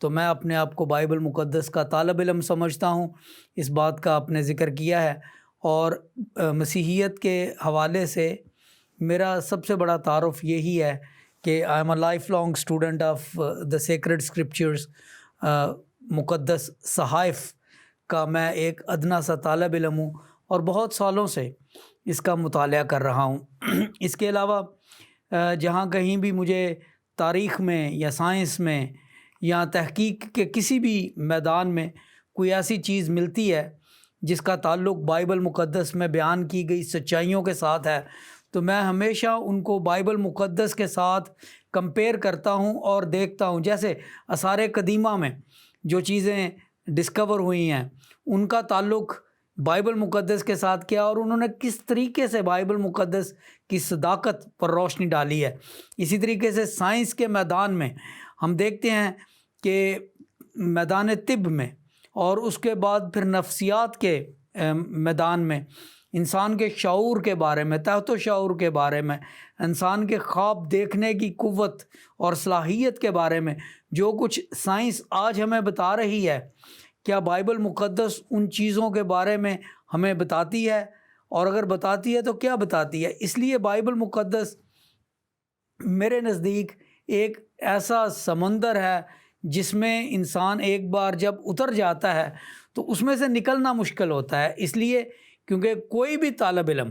تو میں اپنے آپ کو بائبل مقدس کا طالب علم سمجھتا ہوں. اس بات کا آپ نے ذکر کیا ہے. اور مسیحیت کے حوالے سے میرا سب سے بڑا تعارف یہی ہے کہ I am a life long student of the sacred scriptures. مقدس صحائف کا میں ایک ادنا سا طالب علم ہوں اور بہت سالوں سے اس کا مطالعہ کر رہا ہوں. اس کے علاوہ جہاں کہیں بھی مجھے تاریخ میں یا سائنس میں یا تحقیق کے کسی بھی میدان میں کوئی ایسی چیز ملتی ہے جس کا تعلق بائبل مقدس میں بیان کی گئی سچائیوں کے ساتھ ہے, تو میں ہمیشہ ان کو بائبل مقدس کے ساتھ کمپیئر کرتا ہوں اور دیکھتا ہوں. جیسے آثار قدیمہ میں جو چیزیں ڈسکور ہوئی ہیں ان کا تعلق بائبل مقدس کے ساتھ کیا اور انہوں نے کس طریقے سے بائبل مقدس کی صداقت پر روشنی ڈالی ہے. اسی طریقے سے سائنس کے میدان میں ہم دیکھتے ہیں کہ میدان طب میں اور اس کے بعد پھر نفسیات کے میدان میں انسان کے شعور کے بارے میں, تحت و شعور کے بارے میں, انسان کے خواب دیکھنے کی قوت اور صلاحیت کے بارے میں جو کچھ سائنس آج ہمیں بتا رہی ہے, کیا بائبل مقدس ان چیزوں کے بارے میں ہمیں بتاتی ہے؟ اور اگر بتاتی ہے تو کیا بتاتی ہے؟ اس لیے بائبل مقدس میرے نزدیک ایک ایسا سمندر ہے جس میں انسان ایک بار جب اتر جاتا ہے تو اس میں سے نکلنا مشکل ہوتا ہے. اس لیے کیونکہ کوئی بھی طالب علم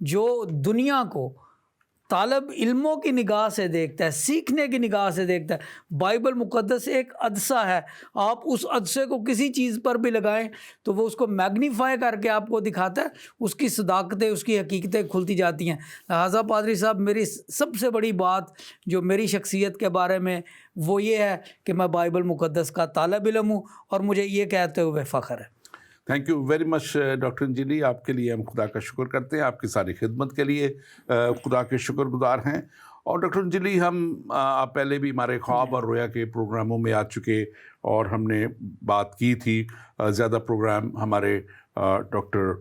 جو دنیا کو طالب علموں کی نگاہ سے دیکھتا ہے, سیکھنے کی نگاہ سے دیکھتا ہے, بائبل مقدس ایک عدسہ ہے. آپ اس عدسے کو کسی چیز پر بھی لگائیں تو وہ اس کو میگنیفائی کر کے آپ کو دکھاتا ہے, اس کی صداقتیں, اس کی حقیقتیں کھلتی جاتی ہیں. لہٰذا پادری صاحب, میری سب سے بڑی بات جو میری شخصیت کے بارے میں وہ یہ ہے کہ میں بائبل مقدس کا طالب علم ہوں اور مجھے یہ کہتے ہوئے فخر ہے. Thank you very much doctor Anjali. آپ کے لیے ہم خدا کا شکر کرتے ہیں, آپ کی ساری خدمت کے لیے خدا کے شکر گزار ہیں. اور ڈاکٹر انجیلی, آپ پہلے بھی ہمارے خواب اور رویا کے پروگراموں میں آ چکے اور ہم نے بات کی تھی. زیادہ پروگرام ہمارے ڈاکٹر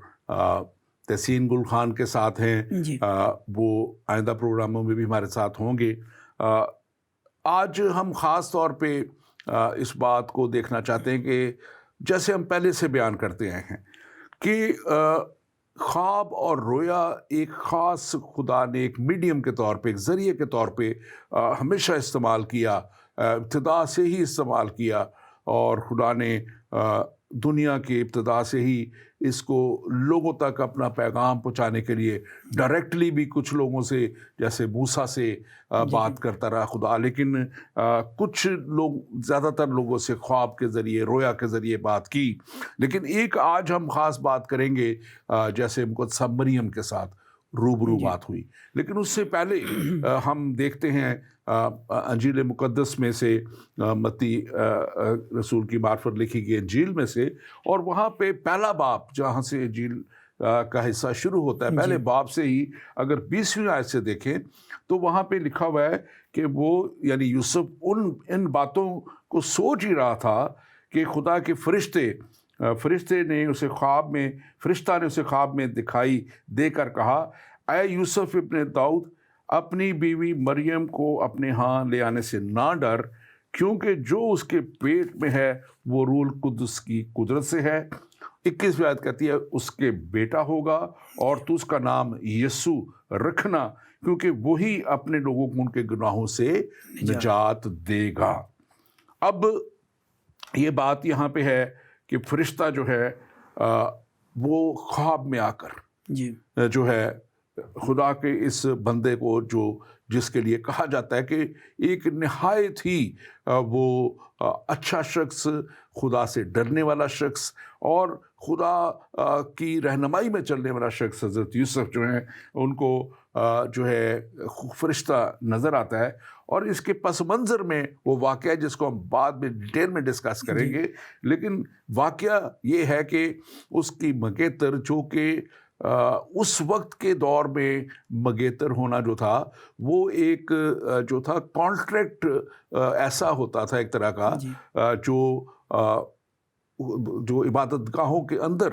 تحسین گل خان کے ساتھ ہیں, وہ آئندہ پروگراموں میں بھی ہمارے ساتھ ہوں گے. آج ہم خاص طور پہ اس بات کو دیکھنا چاہتے ہیں کہ جیسے ہم پہلے سے بیان کرتے آئے ہیں کہ خواب اور رویا ایک خاص خدا نے ایک میڈیم کے طور پہ, ایک ذریعے کے طور پہ ہمیشہ استعمال کیا, ابتدا سے ہی استعمال کیا. اور خدا نے دنیا کے ابتدا سے ہی اس کو لوگوں تک اپنا پیغام پہنچانے کے لیے ڈائریکٹلی بھی کچھ لوگوں سے, جیسے موسیٰ سے بات کرتا رہا خدا, لیکن کچھ لوگ, زیادہ تر لوگوں سے خواب کے ذریعے, رویا کے ذریعے بات کی. لیکن ایک آج ہم خاص بات کریں گے جیسے مقدسہ مریم کے ساتھ روبرو بات ہوئی. لیکن اس سے پہلے ہم دیکھتے ہیں انجیل مقدس میں سے, متی رسول کی معرفت لکھی گئی انجیل میں سے, اور وہاں پہ پہلا باب جہاں سے انجیل کا حصہ شروع ہوتا ہے, پہلے باب سے ہی اگر 20ویں آیت سے دیکھیں تو وہاں پہ لکھا ہوا ہے کہ وہ یعنی یوسف ان باتوں کو سوچ ہی رہا تھا کہ خدا کے فرشتے نے اسے خواب میں, فرشتہ نے اسے خواب میں دکھائی دے کر کہا, اے یوسف ابن داؤد, اپنی بیوی مریم کو اپنے ہاں لے آنے سے نہ ڈر, کیونکہ جو اس کے پیٹ میں ہے وہ روح القدس کی قدرت سے ہے. 21ویں آیت کہتی ہے اس کے بیٹا ہوگا اور تو اس کا نام یسوع رکھنا, کیونکہ وہی اپنے لوگوں کو ان کے گناہوں سے نجات دے گا. اب یہ بات یہاں پہ ہے کہ فرشتہ جو ہے وہ خواب میں آ کر جو ہے خدا کے اس بندے کو, جو جس کے لیے کہا جاتا ہے کہ ایک نہایت ہی وہ اچھا شخص, خدا سے ڈرنے والا شخص اور خدا کی رہنمائی میں چلنے والا شخص, حضرت یوسف جو ہیں ان کو جو ہے فرشتہ نظر آتا ہے. اور اس کے پس منظر میں وہ واقعہ جس کو ہم بعد میں ڈیٹیل میں ڈسکس کریں گے, لیکن واقعہ یہ ہے کہ اس کی مگیتر, جو کہ اس وقت کے دور میں مگیتر ہونا جو تھا وہ ایک جو تھا کانٹریکٹ ایسا ہوتا تھا ایک طرح کا, جو عبادت گاہوں کے اندر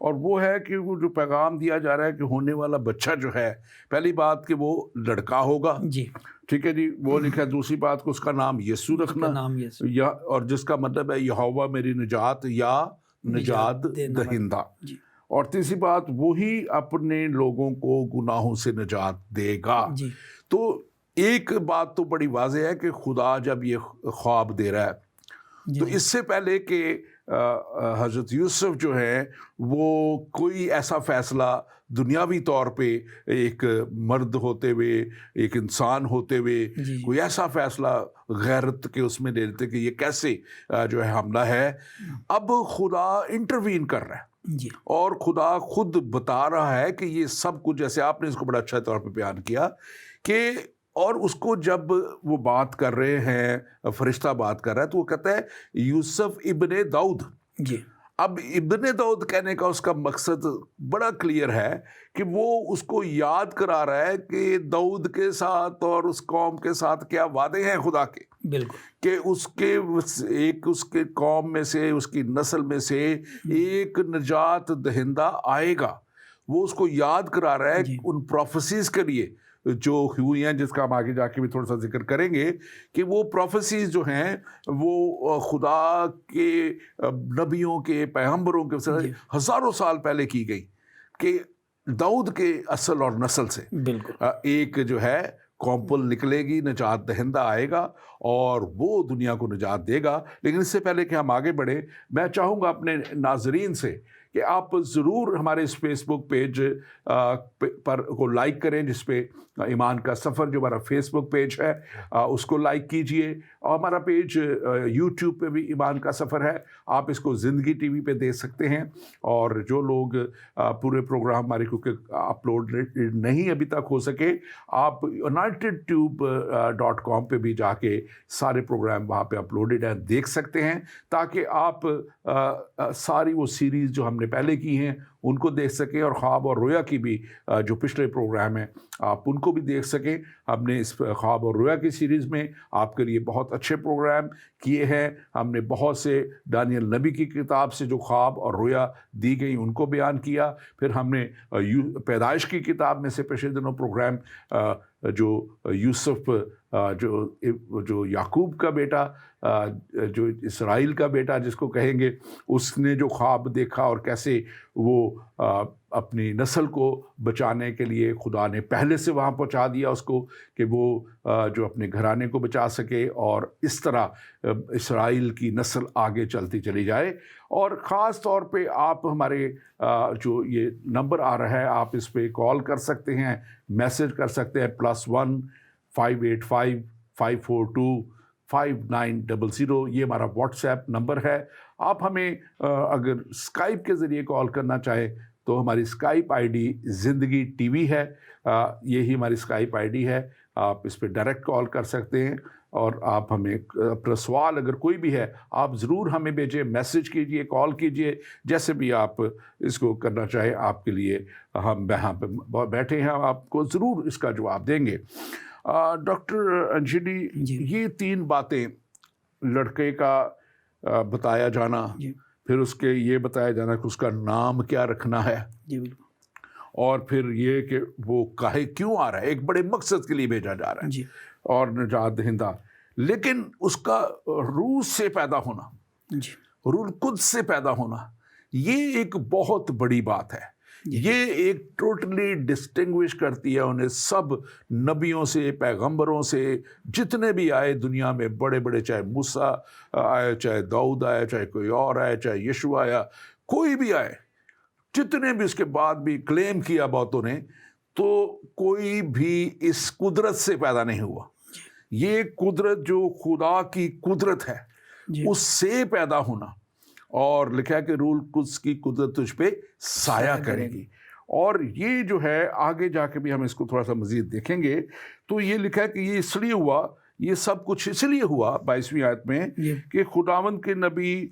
اور وہ ہے کہ وہ جو پیغام دیا جا رہا ہے کہ ہونے والا بچہ جو ہے، پہلی بات کہ وہ لڑکا ہوگا، جی ٹھیک ہے جی، وہ لکھا ہے۔ دوسری بات کہ اس کا نام یسوع رکھنا، نام یسوع یا اور جس کا مطلب ہے یہوہ میری نجات یا نجات دہندہ۔ جی اور تیسری بات، وہی اپنے لوگوں کو گناہوں سے نجات دے گا۔ جی تو ایک بات تو بڑی واضح ہے کہ خدا جب یہ خواب دے رہا ہے تو اس سے پہلے کہ حضرت یوسف جو ہے وہ کوئی ایسا فیصلہ دنیاوی طور پہ ایک مرد ہوتے ہوئے، ایک انسان ہوتے ہوئے، کوئی ایسا فیصلہ غیرت کے اس میں لے لیتے کہ یہ کیسے جو ہے حملہ ہے، اب خدا انٹروین کر رہا ہے جی اور خدا خود بتا رہا ہے کہ یہ سب کچھ، جیسے آپ نے اس کو بڑا اچھا طور پہ بیان کیا کہ، اور اس کو جب وہ بات کر رہے ہیں، فرشتہ بات کر رہا ہے تو وہ کہتا ہے یوسف ابن داؤد۔ جی اب ابن داؤد کہنے کا اس کا مقصد بڑا کلیئر ہے کہ وہ اس کو یاد کرا رہا ہے کہ داؤد کے ساتھ اور اس قوم کے ساتھ کیا وعدے ہیں خدا کے، بالکل، کہ اس کے قوم میں سے، اس کی نسل میں سے ایک نجات دہندہ آئے گا۔ وہ اس کو یاد کرا رہا ہے ان پروفیسیز کے لیے جو ہوئی ہیں، جس کا ہم آگے جا کے بھی تھوڑا سا ذکر کریں گے، کہ وہ پروفیسیز جو ہیں وہ خدا کے نبیوں کے، پیغمبروں کے ہزاروں سال پہلے کی گئی، کہ داؤد کے اصل اور نسل سے بالکل ایک جو ہے قوم نکلے گی، نجات دہندہ آئے گا اور وہ دنیا کو نجات دے گا۔ لیکن اس سے پہلے کہ ہم آگے بڑھیں، میں چاہوں گا اپنے ناظرین سے کہ آپ ضرور ہمارے اس فیس بک پیج پر کو لائک کریں، جس پہ ایمان کا سفر جو ہمارا فیس بک پیج ہے اس کو لائک کیجئے، اور ہمارا پیج یوٹیوب پہ بھی ایمان کا سفر ہے، آپ اس کو زندگی ٹی وی پہ دیکھ سکتے ہیں۔ اور جو لوگ پورے پروگرام ہمارے کیونکہ اپلوڈ نہیں ابھی تک ہو سکے، آپ unitedtube.com پہ بھی جا کے سارے پروگرام وہاں پہ اپلوڈڈ ہیں، دیکھ سکتے ہیں، تاکہ آپ ساری وہ سیریز جو ہم نے پہلے کی ہیں ان کو دیکھ سکیں، اور خواب اور رویا کی بھی جو پچھلے پروگرام ہیں آپ ان کو بھی دیکھ سکیں۔ ہم نے اس خواب اور رویا کی سیریز میں آپ کے لیے بہت اچھے پروگرام کیے ہیں۔ ہم نے بہت سے دانیل نبی کی کتاب سے جو خواب اور رویا دی گئی ان کو بیان کیا، پھر ہم نے پیدائش کی کتاب میں سے پچھلے دنوں پروگرام جو یوسف جو یعقوب کا بیٹا، جو اسرائیل کا بیٹا جس کو کہیں گے، اس نے جو خواب دیکھا اور کیسے وہ اپنی نسل کو بچانے کے لیے خدا نے پہلے سے وہاں پہنچا دیا اس کو کہ وہ جو اپنے گھرانے کو بچا سکے، اور اس طرح اسرائیل کی نسل آگے چلتی چلی جائے۔ اور خاص طور پہ آپ ہمارے جو یہ نمبر آ رہا ہے، آپ اس پہ کال کر سکتے ہیں، میسج کر سکتے ہیں، +1 585 542 5900، یہ ہمارا واٹس ایپ نمبر ہے۔ آپ ہمیں اگر اسکائپ کے ذریعے کال کرنا چاہیں تو ہماری اسکائپ آئی ڈی زندگی ٹی وی ہے، یہی ہماری اسکائپ آئی ڈی ہے، آپ اس پہ ڈائریکٹ کال کر سکتے ہیں، اور آپ ہمیں اپنا سوال اگر کوئی بھی ہے آپ ضرور ہمیں بھیجیں، میسج کیجئے، کال کیجئے، جیسے بھی آپ اس کو کرنا چاہیں، آپ کے لیے ہم یہاں پہ بیٹھے ہیں، آپ کو ضرور اس کا جواب دیں گے۔ ڈاکٹر انجلی، یہ 3 باتیں، لڑکے کا بتایا جانا، پھر اس کے یہ بتایا جانا کہ اس کا نام کیا رکھنا ہے، اور پھر یہ کہ وہ کاہے کیوں آ رہا ہے، ایک بڑے مقصد کے لیے بھیجا جا رہا ہے، اور نجات دہندہ، لیکن اس کا روح سے پیدا ہونا، روح القدس سے پیدا ہونا، یہ ایک بہت بڑی بات ہے۔ یہ ایک ٹوٹلی ڈسٹنگوش کرتی ہے انہیں سب نبیوں سے، پیغمبروں سے، جتنے بھی آئے دنیا میں، بڑے بڑے، چاہے موسیٰ آئے، چاہے داؤد آئے، چاہے کوئی اور آئے، چاہے یشوع آیا، کوئی بھی آئے، جتنے بھی اس کے بعد بھی کلیم کیا بہتوں نے، تو کوئی بھی اس قدرت سے پیدا نہیں ہوا۔ یہ قدرت جو خدا کی قدرت ہے، اس سے پیدا ہونا، اور لکھا ہے کہ روح القدس کی قدرت تجھ پہ سایہ کرے گی۔ اور یہ جو ہے آگے جا کے بھی ہم اس کو تھوڑا سا مزید دیکھیں گے، تو یہ لکھا ہے کہ یہ اس لیے ہوا، یہ سب کچھ اس لیے ہوا 22ویں آیت میں، کہ خداوند کے نبی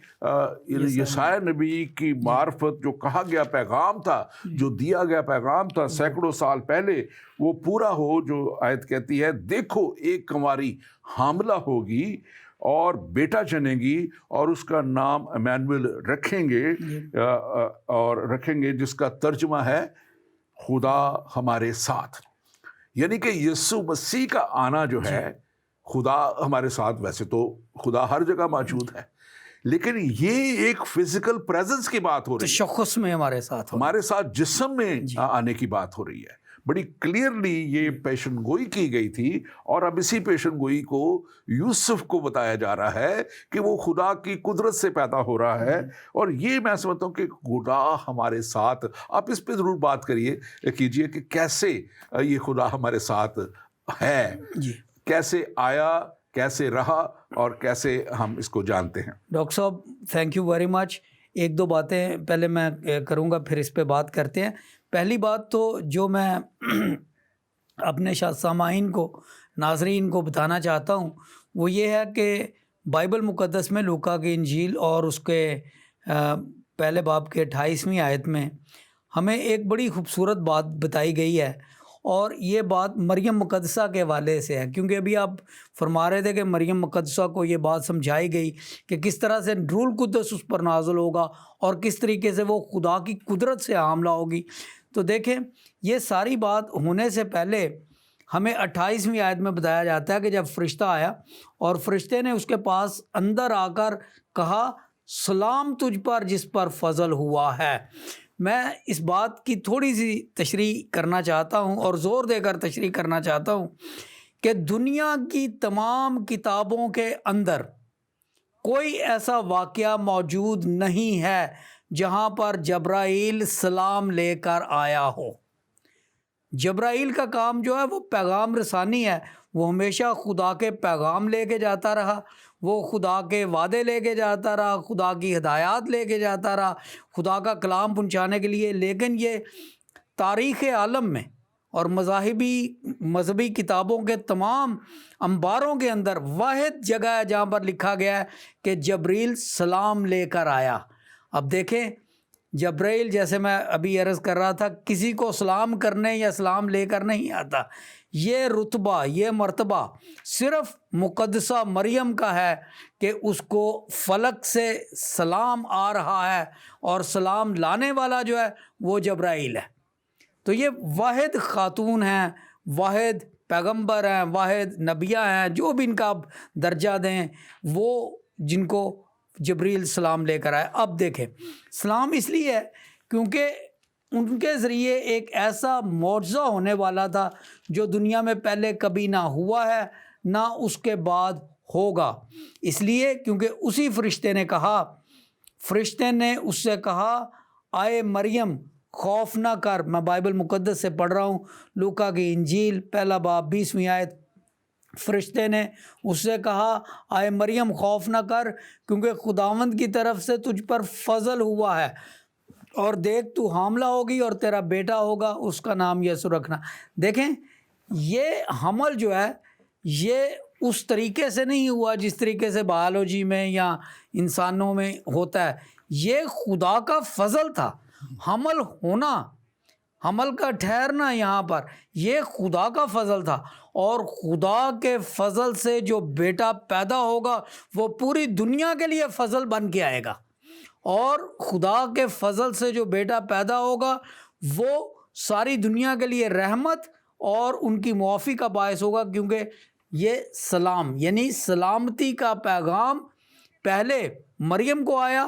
یسایہ نبی کی معرفت جو کہا گیا پیغام تھا، جو دیا گیا پیغام تھا سینکڑوں سال پہلے، وہ پورا ہو۔ جو آیت کہتی ہے، دیکھو ایک کنواری حاملہ ہوگی اور بیٹا جنیں گی اور اس کا نام ایمانویل رکھیں گے، اور رکھیں گے جس کا ترجمہ ہے خدا ہمارے ساتھ. یعنی کہ یسوع مسیح کا آنا جو ہے، خدا ہمارے ساتھ، ویسے تو خدا ہر جگہ موجود ہے، لیکن یہ ایک فزیکل پریزنس کی بات ہو رہی ہے، تشخص میں ہمارے ساتھ ہمارے ساتھ جسم میں آنے کی بات ہو رہی ہے. بڑی کلیئرلی یہ پیشن گوئی کی گئی تھی، اور اب اسی پیشن گوئی کو یوسف کو بتایا جا رہا ہے کہ وہ خدا کی قدرت سے پیدا ہو رہا ہے. اور یہ میں سمجھتا ہوں کہ خدا ہمارے ساتھ، آپ اس پہ ضرور بات کیجئے کہ کیسے یہ خدا ہمارے ساتھ ہے، کیسے آیا، کیسے رہا، اور کیسے ہم اس کو جانتے ہیں. ڈاکٹر صاحب تھینک یو ویری مچ. ایک دو باتیں پہلے میں کروں گا، پھر اس پہ بات کرتے ہیں. پہلی بات تو جو میں اپنے سامعین کو، ناظرین کو بتانا چاہتا ہوں وہ یہ ہے کہ بائبل مقدس میں لوکا کی انجیل اور اس کے پہلے باب کے 28ویں آیت میں ہمیں ایک بڑی خوبصورت بات بتائی گئی ہے، اور یہ بات مریم مقدسہ کے حوالے سے ہے. کیونکہ ابھی آپ فرما رہے تھے کہ مریم مقدسہ کو یہ بات سمجھائی گئی کہ کس طرح سے روح القدس اس پر نازل ہوگا اور کس طریقے سے وہ خدا کی قدرت سے حاملہ ہوگی. تو دیکھیں، یہ ساری بات ہونے سے پہلے ہمیں 28ویں آیت میں بتایا جاتا ہے کہ جب فرشتہ آیا اور فرشتے نے اس کے پاس اندر آ کر کہا، سلام تجھ پر جس پر فضل ہوا ہے. میں اس بات کی تھوڑی سی تشریح کرنا چاہتا ہوں اور زور دے کر تشریح کرنا چاہتا ہوں کہ دنیا کی تمام کتابوں کے اندر کوئی ایسا واقعہ موجود نہیں ہے جہاں پر جبرائیل سلام لے کر آیا ہو. جبرائیل کا کام جو ہے وہ پیغام رسانی ہے. وہ ہمیشہ خدا کے پیغام لے کے جاتا رہا، وہ خدا کے وعدے لے کے جاتا رہا، خدا کی ہدایات لے کے جاتا رہا، خدا کا کلام پہنچانے کے لیے. لیکن یہ تاریخ عالم میں اور مذہبی کتابوں کے تمام انباروں کے اندر واحد جگہ ہے جہاں پر لکھا گیا ہے کہ جبریل سلام لے کر آیا. اب دیکھیں، جبرائیل، جیسے میں ابھی عرض کر رہا تھا، کسی کو سلام کرنے یا سلام لے کر نہیں آتا. یہ رتبہ، یہ مرتبہ صرف مقدسہ مریم کا ہے کہ اس کو فلک سے سلام آ رہا ہے، اور سلام لانے والا جو ہے وہ جبرائیل ہے. تو یہ واحد خاتون ہیں، واحد پیغمبر ہیں، واحد نبیہ ہیں، جو بھی ان کا آپ درجہ دیں، وہ جن کو جبریل سلام لے کر آئے. اب دیکھیں، سلام اس لیے ہے کیونکہ ان کے ذریعے ایک ایسا معجزہ ہونے والا تھا جو دنیا میں پہلے کبھی نہ ہوا ہے، نہ اس کے بعد ہوگا. اس لیے کیونکہ اسی فرشتے نے اس سے کہا، آئے مریم خوف نہ کر. میں بائبل مقدس سے پڑھ رہا ہوں، لوکا کی انجیل پہلا باب 20ویں آیت. فرشتے نے اس سے کہا، آئے مریم خوف نہ کر، کیونکہ خداوند کی طرف سے تجھ پر فضل ہوا ہے، اور دیکھ تو حاملہ ہوگی اور تیرا بیٹا ہوگا، اس کا نام یسوع رکھنا. دیکھیں، یہ حمل جو ہے یہ اس طریقے سے نہیں ہوا جس طریقے سے بایولوجی میں یا انسانوں میں ہوتا ہے. یہ خدا کا فضل تھا. حمل ہونا، حمل کا ٹھہرنا یہاں پر یہ خدا کا فضل تھا، اور خدا کے فضل سے جو بیٹا پیدا ہوگا وہ پوری دنیا کے لیے فضل بن کے آئے گا. اور خدا کے فضل سے جو بیٹا پیدا ہوگا وہ ساری دنیا کے لیے رحمت اور ان کی معافی کا باعث ہوگا. کیونکہ یہ سلام یعنی سلامتی کا پیغام پہلے مریم کو آیا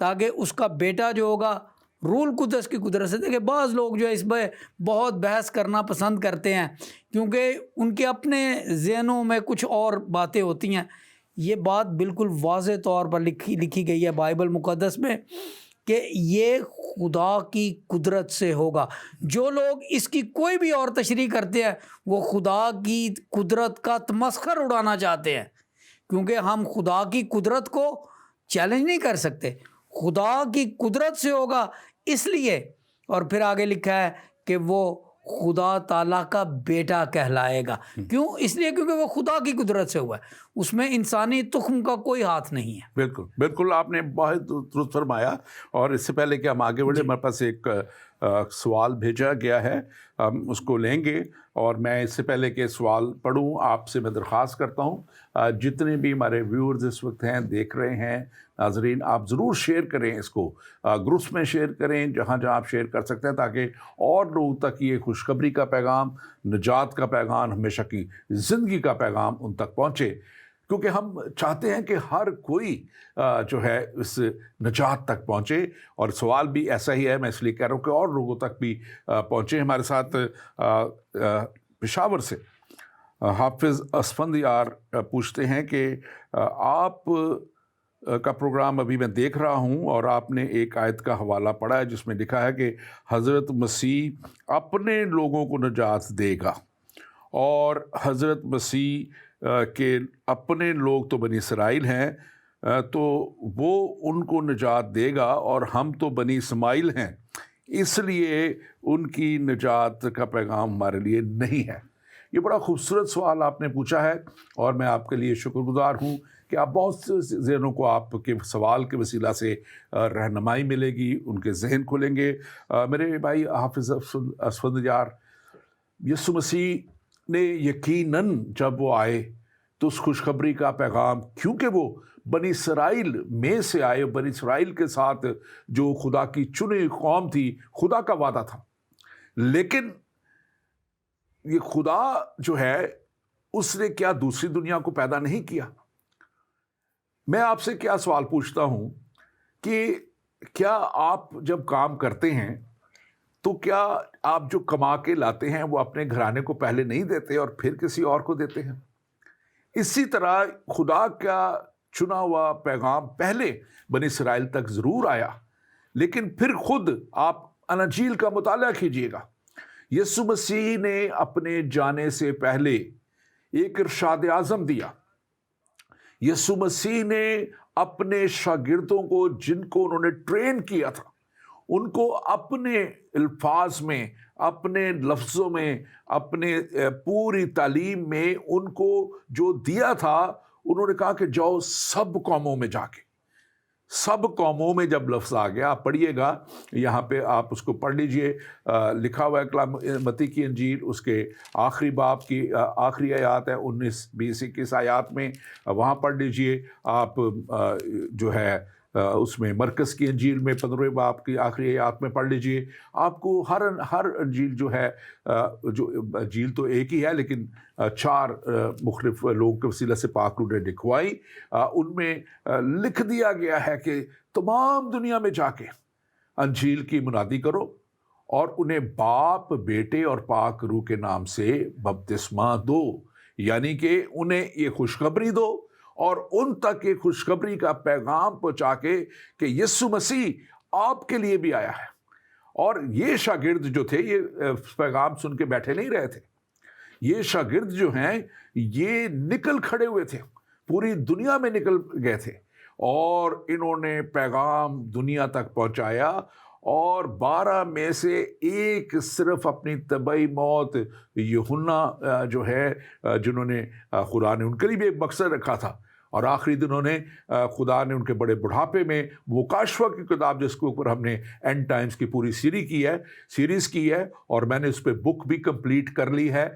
تاکہ اس کا بیٹا جو ہوگا روح القدس کی قدرت سے. دیکھیں، بعض لوگ جو ہے اس پہ بہت بحث کرنا پسند کرتے ہیں کیونکہ ان کے اپنے ذہنوں میں کچھ اور باتیں ہوتی ہیں. یہ بات بالکل واضح طور پر لکھی گئی ہے بائبل مقدس میں کہ یہ خدا کی قدرت سے ہوگا. جو لوگ اس کی کوئی بھی اور تشریح کرتے ہیں وہ خدا کی قدرت کا تمسخر اڑانا چاہتے ہیں، کیونکہ ہم خدا کی قدرت کو چیلنج نہیں کر سکتے. خدا کی قدرت سے ہوگا اس لیے، اور پھر آگے لکھا ہے کہ وہ خدا تعالیٰ کا بیٹا کہلائے گا. کیوں؟ اس لیے کیونکہ وہ خدا کی قدرت سے ہوا ہے، اس میں انسانی تخم کا کوئی ہاتھ نہیں ہے. بالکل بالکل، آپ نے بہت درست فرمایا. اور اس سے پہلے کہ ہم آگے بڑھیں، ہمارے پاس ایک سوال بھیجا گیا ہے، ہم اس کو لیں گے، اور میں اس سے پہلے کہ سوال پڑھوں آپ سے میں درخواست کرتا ہوں جتنے بھی ہمارے ویورز اس وقت ہیں، دیکھ رہے ہیں، ناظرین، آپ ضرور شیئر کریں اس کو، گروپس میں شیئر کریں جہاں جہاں آپ شیئر کر سکتے ہیں، تاکہ اور لوگوں تک یہ خوشخبری کا پیغام، نجات کا پیغام، ہمیشہ کی زندگی کا پیغام ان تک پہنچے، کیونکہ ہم چاہتے ہیں کہ ہر کوئی جو ہے اس نجات تک پہنچے، اور سوال بھی ایسا ہی ہے، میں اس لیے کہہ رہا ہوں کہ اور لوگوں تک بھی پہنچے۔ ہمارے ساتھ پشاور سے حافظ اسفندیار پوچھتے ہیں کہ آپ کا پروگرام ابھی میں دیکھ رہا ہوں، اور آپ نے ایک آیت کا حوالہ پڑھا ہے جس میں لکھا ہے کہ حضرت مسیح اپنے لوگوں کو نجات دے گا، اور حضرت مسیح کے اپنے لوگ تو بنی اسرائیل ہیں، تو وہ ان کو نجات دے گا، اور ہم تو بنی اسماعیل ہیں، اس لیے ان کی نجات کا پیغام ہمارے لیے نہیں ہے۔ یہ بڑا خوبصورت سوال آپ نے پوچھا ہے، اور میں آپ کے لیے شکر گزار ہوں کہ آپ بہت سے ذہنوں کو آپ کے سوال کے وسیلہ سے رہنمائی ملے گی، ان کے ذہن کھلیں گے۔ میرے بھائی حافظ اسفندیار، یسوع مسیح نے یقیناً جب وہ آئے تو اس خوشخبری کا پیغام، کیونکہ وہ بنی اسرائیل میں سے آئے، بنی اسرائیل کے ساتھ جو خدا کی چنی قوم تھی، خدا کا وعدہ تھا، لیکن یہ خدا جو ہے اس نے کیا دوسری دنیا کو پیدا نہیں کیا؟ میں آپ سے کیا سوال پوچھتا ہوں کہ کیا آپ جب کام کرتے ہیں تو کیا آپ جو کما کے لاتے ہیں وہ اپنے گھرانے کو پہلے نہیں دیتے اور پھر کسی اور کو دیتے ہیں؟ اسی طرح خدا کا چنا ہوا پیغام پہلے بنی اسرائیل تک ضرور آیا، لیکن پھر خود آپ انجیل کا مطالعہ کیجئے گا، یسوع مسیح نے اپنے جانے سے پہلے ایک ارشاد اعظم دیا۔ یسوع مسیح نے اپنے شاگردوں کو، جن کو انہوں نے ٹرین کیا تھا، ان کو اپنے الفاظ میں، اپنے لفظوں میں، اپنے پوری تعلیم میں ان کو جو دیا تھا، انہوں نے کہا کہ جاؤ سب قوموں میں جا کے، سب قوموں میں جب لفظ آ گیا، آپ پڑھیے گا یہاں پہ، آپ اس کو پڑھ لیجئے، لکھا ہوا ہے کلام متی کی انجیل، اس کے آخری باب کی آخری آیات ہے، 19، 20، 21 آیات میں، وہاں پڑھ لیجئے آپ، جو ہے اس میں مرکز کی انجیل میں 15 باب کی آخری آیات میں پڑھ لیجئے، آپ کو ہر انجیل جو ہے، جو انجیل تو ایک ہی ہے لیکن 4 مختلف لوگوں کے وسیلہ سے پاک روح نے لکھوائی، ان میں لکھ دیا گیا ہے کہ تمام دنیا میں جا کے انجیل کی منادی کرو، اور انہیں باپ، بیٹے اور پاک روح کے نام سے بپتسمہ دو، یعنی کہ انہیں یہ خوشخبری دو، اور ان تک یہ خوشخبری کا پیغام پہنچا کے کہ یسوع مسیح آپ کے لیے بھی آیا ہے۔ اور یہ شاگرد جو تھے، یہ پیغام سن کے بیٹھے نہیں رہے تھے، یہ شاگرد جو ہیں یہ نکل کھڑے ہوئے تھے، پوری دنیا میں نکل گئے تھے، اور انہوں نے پیغام دنیا تک پہنچایا، اور 12 میں سے ایک صرف اپنی طبعی موت، یوحنا جو ہے، جنہوں نے خدا نے ان کے لیے بھی ایک مقصد رکھا تھا، اور آخری دنوں نے خدا نے ان کے بڑے بڑھاپے میں مکاشفہ کی کتاب، جس کے اوپر ہم نے اینڈ ٹائمز کی پوری سیریز کی ہے، اور میں نے اس پہ بک بھی کمپلیٹ کر لی ہے،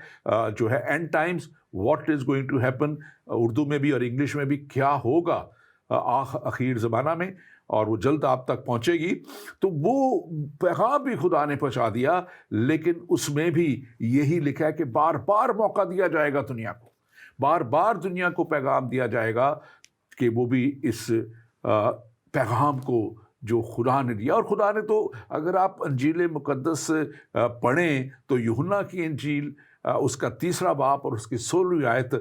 جو ہے and times, what is going to happen, Urdu میں بھی اور انگلش میں بھی، کیا ہوگا اخیر زمانہ میں، اور وہ جلد آپ تک پہنچے گی۔ تو وہ پیغام بھی خدا نے پہنچا دیا، لیکن اس میں بھی یہی لکھا ہے کہ بار بار موقع دیا جائے گا دنیا کو، بار بار دنیا کو پیغام دیا جائے گا کہ وہ بھی اس پیغام کو جو خدا نے دیا۔ اور خدا نے تو، اگر آپ انجیل مقدس پڑھیں تو یوحنا کی انجیل، اس کا 3 باب اور اس کی 16ویں آیت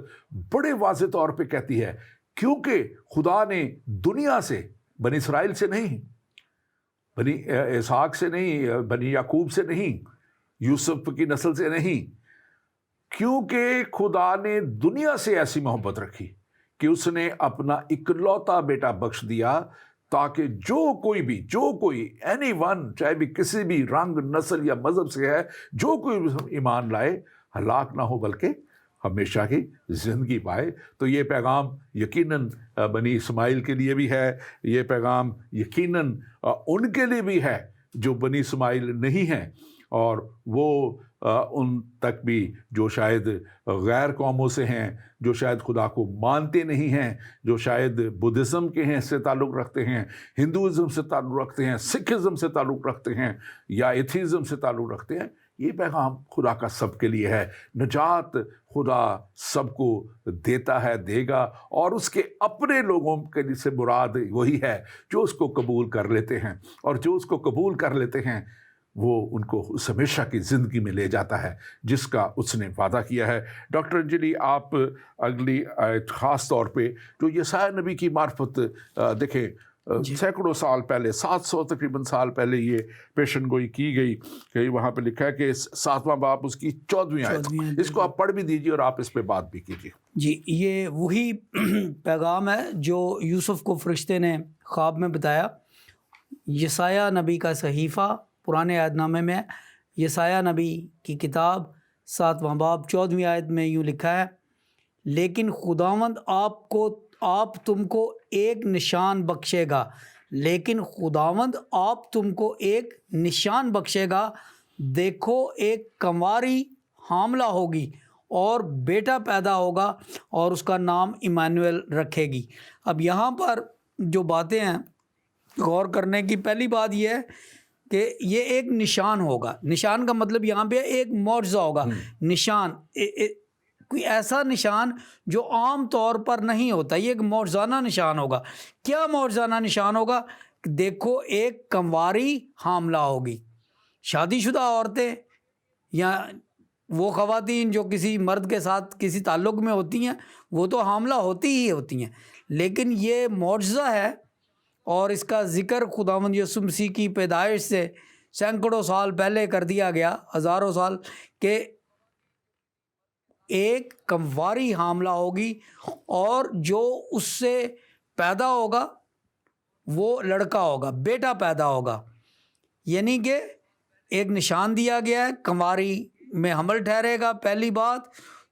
بڑے واضح طور پہ کہتی ہے، کیونکہ خدا نے دنیا سے، بنی اسرائیل سے نہیں، بنی اسحاق سے نہیں، بنی یعقوب سے نہیں، یوسف کی نسل سے نہیں، کیونکہ خدا نے دنیا سے ایسی محبت رکھی کہ اس نے اپنا اکلوتا بیٹا بخش دیا، تاکہ جو کوئی اینی ون، چاہے بھی کسی بھی رنگ، نسل یا مذہب سے ہے، جو کوئی ایمان لائے، ہلاک نہ ہو بلکہ ہمیشہ کی زندگی پائے۔ تو یہ پیغام یقیناً بنی اسماعیل کے لیے بھی ہے، یہ پیغام یقیناً ان کے لیے بھی ہے جو بنی اسماعیل نہیں ہیں، اور وہ ان تک بھی جو شاید غیر قوموں سے ہیں، جو شاید خدا کو مانتے نہیں ہیں، جو شاید بدھزم کے ہیں سے تعلق رکھتے ہیں، ہندوازم سے تعلق رکھتے ہیں، سکھزم سے تعلق رکھتے ہیں، یا ایتھیزم سے تعلق رکھتے ہیں، یہ پیغام خدا کا سب کے لیے ہے۔ نجات خدا سب کو دیتا ہے، دے گا، اور اس کے اپنے لوگوں کے لیے سے مراد وہی ہے جو اس کو قبول کر لیتے ہیں، اور جو اس کو قبول کر لیتے ہیں وہ ان کو اس ہمیشہ کی زندگی میں لے جاتا ہے جس کا اس نے وعدہ کیا ہے۔ ڈاکٹر انجلی، آپ اگلی آیت خاص طور پہ جو یسایا نبی کی معرفت دیکھیں، سینکڑوں سال پہلے، 700 تقریباً سال پہلے یہ پیشن گوئی کی گئی، کہ وہاں پہ لکھا ہے کہ 7واں باب اس کی 14ویں آیت، اس کو آپ پڑھ بھی دیجیے اور آپ اس پہ بات بھی کیجیے۔ جی، یہ وہی پیغام ہے جو یوسف کو فرشتے نے خواب میں بتایا۔ یسایا نبی کا صحیفہ پرانے عہد نامے میں، یسایا نبی کی کتاب 7واں باب 14ویں آیت میں یوں لکھا ہے، لیکن خداوند آپ تم کو ایک نشان بخشے گا، لیکن خداوند آپ تم کو ایک نشان بخشے گا، دیکھو ایک کنواری حاملہ ہوگی اور بیٹا پیدا ہوگا اور اس کا نام ایمانویل رکھے گی۔ اب یہاں پر جو باتیں ہیں غور کرنے کی، پہلی بات یہ ہے کہ یہ ایک نشان ہوگا۔ نشان کا مطلب یہاں پہ ایک معجزہ ہوگا۔ نشان کوئی ایسا نشان جو عام طور پر نہیں ہوتا، یہ ایک معجزانہ نشان ہوگا۔ کیا معجزانہ نشان ہوگا؟ دیکھو ایک کنواری حاملہ ہوگی۔ شادی شدہ عورتیں یا وہ خواتین جو کسی مرد کے ساتھ کسی تعلق میں ہوتی ہیں وہ تو حاملہ ہوتی ہی ہوتی ہیں، لیکن یہ معجزہ ہے، اور اس کا ذکر خداوند یسوع مسیح کی پیدائش سے سینکڑوں سال پہلے کر دیا گیا، ہزاروں سال، کہ ایک کنواری حاملہ ہوگی اور جو اس سے پیدا ہوگا وہ لڑکا ہوگا، بیٹا پیدا ہوگا۔ یعنی کہ ایک نشان دیا گیا ہے، کنواری میں حمل ٹھہرے گا، پہلی بات۔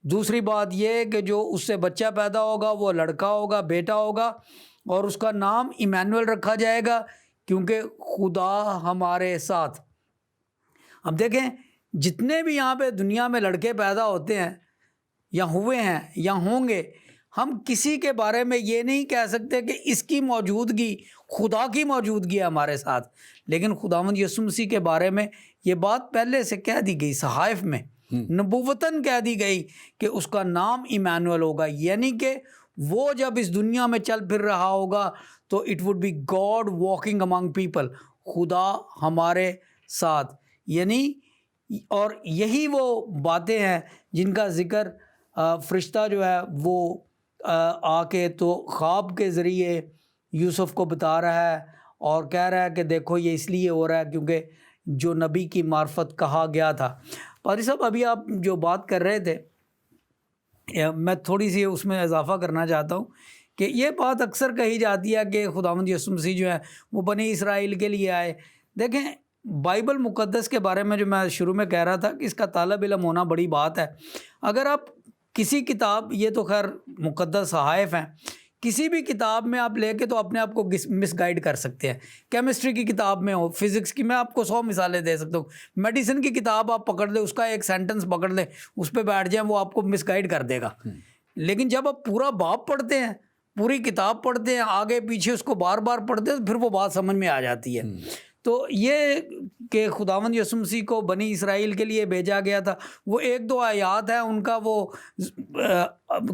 دوسری بات یہ ہے کہ جو اس سے بچہ پیدا ہوگا وہ لڑکا ہوگا، بیٹا ہوگا، اور اس کا نام ایمانویل رکھا جائے گا، کیونکہ خدا ہمارے ساتھ۔ اب دیکھیں، جتنے بھی یہاں پہ دنیا میں لڑکے پیدا ہوتے ہیں یا ہوئے ہیں یا ہوں گے، ہم کسی کے بارے میں یہ نہیں کہہ سکتے کہ اس کی موجودگی، خدا کی موجودگی ہے ہمارے ساتھ، لیکن خداوند یسوع مسیح کے بارے میں یہ بات پہلے سے کہہ دی گئی، صحائف میں نبوتاً کہہ دی گئی کہ اس کا نام ایمانویل ہوگا، یعنی کہ وہ جب اس دنیا میں چل پھر رہا ہوگا تو it would be God walking among people, خدا ہمارے ساتھ۔ یعنی اور یہی وہ باتیں ہیں جن کا ذکر فرشتہ جو ہے وہ آ کے تو خواب کے ذریعے یوسف کو بتا رہا ہے اور کہہ رہا ہے کہ دیکھو یہ اس لیے ہو رہا ہے کیونکہ جو نبی کی معرفت کہا گیا تھا۔ پادری صاحب، ابھی آپ جو بات کر رہے تھے، میں تھوڑی سی اس میں اضافہ کرنا چاہتا ہوں کہ یہ بات اکثر کہی جاتی ہے کہ خداوند یسوع مسیح جو ہے وہ بنی اسرائیل کے لیے آئے۔ دیکھیں، بائبل مقدس کے بارے میں جو میں شروع میں کہہ رہا تھا کہ اس کا طالب علم ہونا بڑی بات ہے۔ اگر آپ کسی کتاب، یہ تو خیر مقدس صحائف ہیں، کسی بھی کتاب میں آپ لے کے تو اپنے آپ کو مس گائیڈ کر سکتے ہیں۔ کیمسٹری کی کتاب میں ہو، فزکس کی، میں آپ کو 100 مثالیں دے سکتا ہوں۔ میڈیسن کی کتاب آپ پکڑ لیں، اس کا ایک سینٹنس پکڑ لیں، اس پہ بیٹھ جائیں، وہ آپ کو مس گائیڈ کر دے گا۔ لیکن جب آپ پورا باب پڑھتے ہیں، پوری کتاب پڑھتے ہیں، آگے پیچھے اس کو بار بار پڑھتے ہیں، تو پھر وہ بات سمجھ میں آ جاتی ہے۔ تو یہ کہ خداوند یسوع مسیح کو بنی اسرائیل کے لیے بھیجا گیا تھا، وہ ایک دو آیات ہیں ان کا، وہ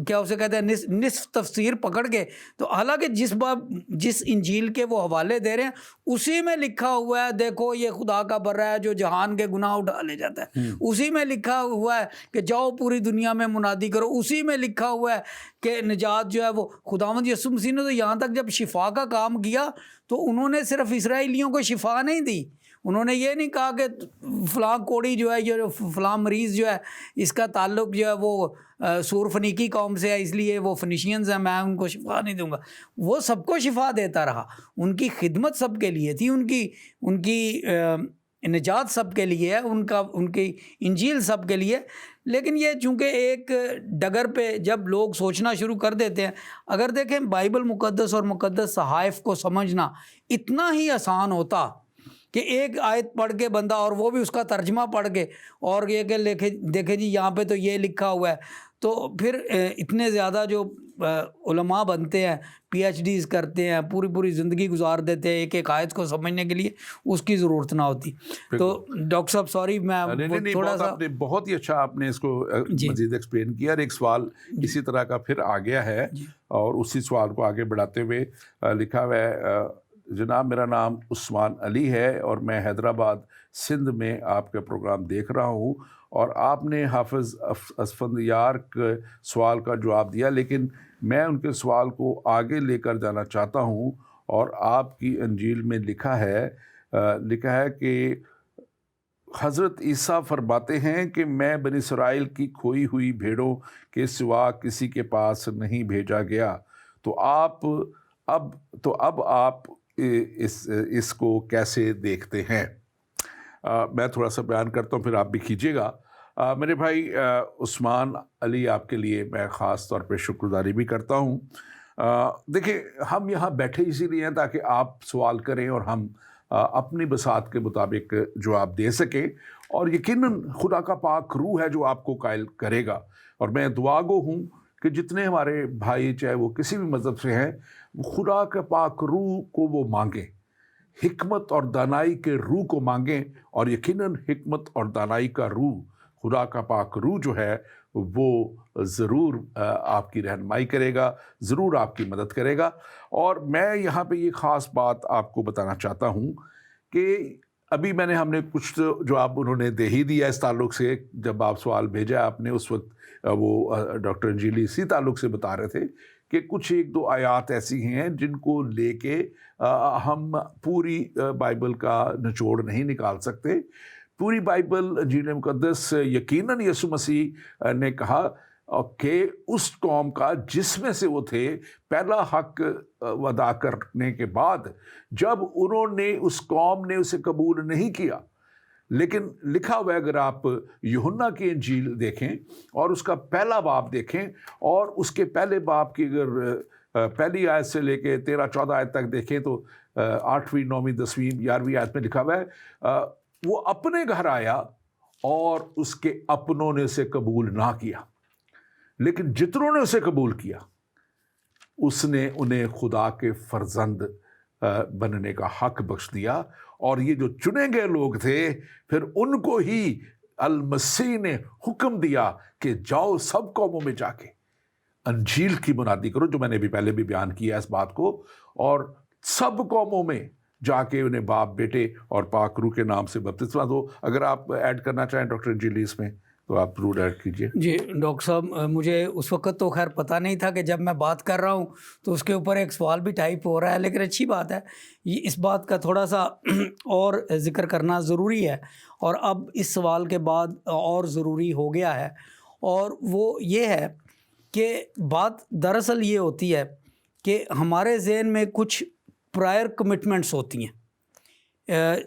کیا اسے کہتے ہیں، نصف تفسیر پکڑ کے، تو حالانکہ جس انجیل کے وہ حوالے دے رہے ہیں اسی میں لکھا ہوا ہے دیکھو یہ خدا کا برہ ہے جو جہان کے گناہ اٹھا لے جاتا ہے، اسی میں لکھا ہوا ہے کہ جاؤ پوری دنیا میں منادی کرو، اسی میں لکھا ہوا ہے کہ نجات جو ہے وہ خداوند یسوع مسیح نے تو یہاں تک جب شفا کا کام کیا تو انہوں نے صرف اسرائیلیوں کو شفا نہیں دی، انہوں نے یہ نہیں کہا کہ فلاں کوڑی جو ہے، یہ فلاں مریض جو ہے اس کا تعلق جو ہے وہ سور فنیکی قوم سے ہے اس لیے وہ فنیشینز ہیں، میں ان کو شفا نہیں دوں گا۔ وہ سب کو شفا دیتا رہا، ان کی خدمت سب کے لیے تھی، ان کی نجات سب کے لیے ہے، ان کی انجیل سب کے لیے۔ لیکن یہ چونکہ ایک ڈگر پہ جب لوگ سوچنا شروع کر دیتے ہیں، اگر دیکھیں بائبل مقدس اور مقدس صحائف کو سمجھنا اتنا ہی آسان ہوتا کہ ایک آیت پڑھ کے بندہ، اور وہ بھی اس کا ترجمہ پڑھ کے، اور یہ کہ دیکھیں جی یہاں پہ تو یہ لکھا ہوا ہے، تو پھر اتنے زیادہ جو علماء بنتے ہیں، پی ایچ ڈیز کرتے ہیں، پوری زندگی گزار دیتے ہیں ایک آیت کو سمجھنے کے لیے، اس کی ضرورت نہ ہوتی۔ تو ڈاکٹر صاحب سوری، میں تھوڑا سا بہت ہی اچھا آپ نے اس کو مزید ایکسپلین کیا، اور ایک سوال اسی طرح کا پھر آ گیا ہے، اور اسی سوال کو آگے بڑھاتے ہوئے لکھا ہوا ہے، جناب میرا نام عثمان علی ہے اور میں حیدرآباد سندھ میں آپ کا پروگرام دیکھ رہا ہوں، اور آپ نے حافظ اسفندیار کے سوال کا جواب دیا، لیکن میں ان کے سوال کو آگے لے کر جانا چاہتا ہوں، اور آپ کی انجیل میں لکھا ہے کہ حضرت عیسیٰ فرماتے ہیں کہ میں بنی اسرائیل کی کھوئی ہوئی بھیڑوں کے سوا کسی کے پاس نہیں بھیجا گیا، تو اب آپ اس کو کیسے دیکھتے ہیں؟ میں تھوڑا سا بیان کرتا ہوں، پھر آپ بھی کیجیے گا۔ میرے بھائی عثمان علی، آپ کے لیے میں خاص طور پہ شکر گزاری بھی کرتا ہوں۔ دیکھیں، ہم یہاں بیٹھے اسی لیے ہیں تاکہ آپ سوال کریں اور ہم اپنی بساط کے مطابق جواب دے سکیں، اور یقیناً خدا کا پاک روح ہے جو آپ کو قائل کرے گا، اور میں دعا گو ہوں کہ جتنے ہمارے بھائی چاہے وہ کسی بھی مذہب سے ہیں، خدا کے پاک روح کو وہ مانگیں، حکمت اور دانائی کے روح کو مانگیں، اور یقیناً حکمت اور دانائی کا روح، خدا کا پاک روح جو ہے وہ ضرور آپ کی رہنمائی کرے گا، ضرور آپ کی مدد کرے گا۔ اور میں یہاں پہ یہ خاص بات آپ کو بتانا چاہتا ہوں کہ ابھی ہم نے کچھ جواب انہوں نے دے ہی دیا اس تعلق سے، جب آپ سوال بھیجا آپ نے اس وقت وہ ڈاکٹر انجیلی اسی تعلق سے بتا رہے تھے کہ کچھ ایک دو آیات ایسی ہیں جن کو لے کے ہم پوری بائبل کا نچوڑ نہیں نکال سکتے۔ پوری بائبل انجیل مقدس یقیناً یسوع مسیح نے کہا کہ اس قوم کا جس میں سے وہ تھے پہلا حق ادا کرنے کے بعد، جب انہوں نے اس قوم نے اسے قبول نہیں کیا، لیکن لکھا ہوا ہے اگر آپ یوحنا کی انجیل دیکھیں اور اس کا پہلا باب دیکھیں، اور اس کے پہلے باب کی اگر پہلی آیت سے لے کے 13-14 آیت تک دیکھیں تو 8ویں 9ویں 10ویں 11ویں آیت میں لکھا ہوا ہے وہ اپنے گھر آیا اور اس کے اپنوں نے اسے قبول نہ کیا، لیکن جتنوں نے اسے قبول کیا اس نے انہیں خدا کے فرزند بننے کا حق بخش دیا، اور یہ جو چنے گئے لوگ تھے پھر ان کو ہی المسیح نے حکم دیا کہ جاؤ سب قوموں میں جا کے انجیل کی منادی کرو، جو میں نے بھی پہلے بھی بیان کیا اس بات کو، اور سب قوموں میں جا کے انہیں باپ بیٹے اور پاک روح کے نام سے بپتسمہ دو۔ اگر آپ ایڈ کرنا چاہیں ڈاکٹر انجیلی اس میں تو آپ ضرور ایڈ کیجیے۔ جی ڈاکٹر صاحب، مجھے اس وقت تو خیر پتہ نہیں تھا کہ جب میں بات کر رہا ہوں تو اس کے اوپر ایک سوال بھی ٹائپ ہو رہا ہے، لیکن اچھی بات ہے، یہ اس بات کا تھوڑا سا اور ذکر کرنا ضروری ہے، اور اب اس سوال کے بعد اور ضروری ہو گیا ہے، اور وہ یہ ہے کہ بات دراصل یہ ہوتی ہے کہ ہمارے ذہن میں کچھ پرائر کمٹمنٹس ہوتی ہیں۔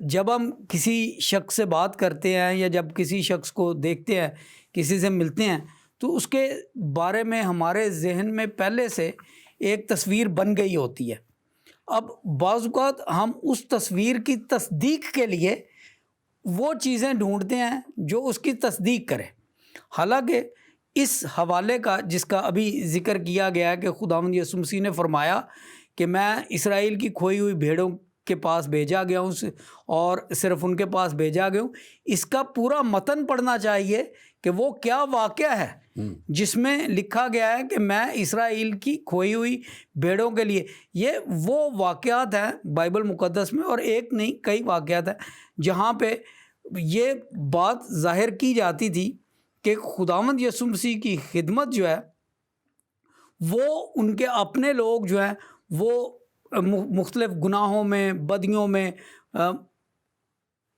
جب ہم کسی شخص سے بات کرتے ہیں یا جب کسی شخص کو دیکھتے ہیں، کسی سے ملتے ہیں، تو اس کے بارے میں ہمارے ذہن میں پہلے سے ایک تصویر بن گئی ہوتی ہے۔ اب بعض اوقات ہم اس تصویر کی تصدیق کے لیے وہ چیزیں ڈھونڈتے ہیں جو اس کی تصدیق کرے، حالانکہ اس حوالے کا جس کا ابھی ذکر کیا گیا ہے کہ خداوند یسوع مسیح نے فرمایا کہ میں اسرائیل کی کھوئی ہوئی بھیڑوں کے پاس بھیجا گیا ہوں، اور صرف ان کے پاس بھیجا گیا ہوں، اس کا پورا متن پڑھنا چاہیے کہ وہ کیا واقعہ ہے جس میں لکھا گیا ہے کہ میں اسرائیل کی کھوئی ہوئی بھیڑوں کے لیے۔ یہ وہ واقعات ہیں بائبل مقدس میں، اور ایک نہیں کئی واقعات ہیں جہاں پہ یہ بات ظاہر کی جاتی تھی کہ خداوند یسوع مسیح کی خدمت جو ہے وہ ان کے اپنے لوگ جو ہیں وہ مختلف گناہوں میں، بدیوں میں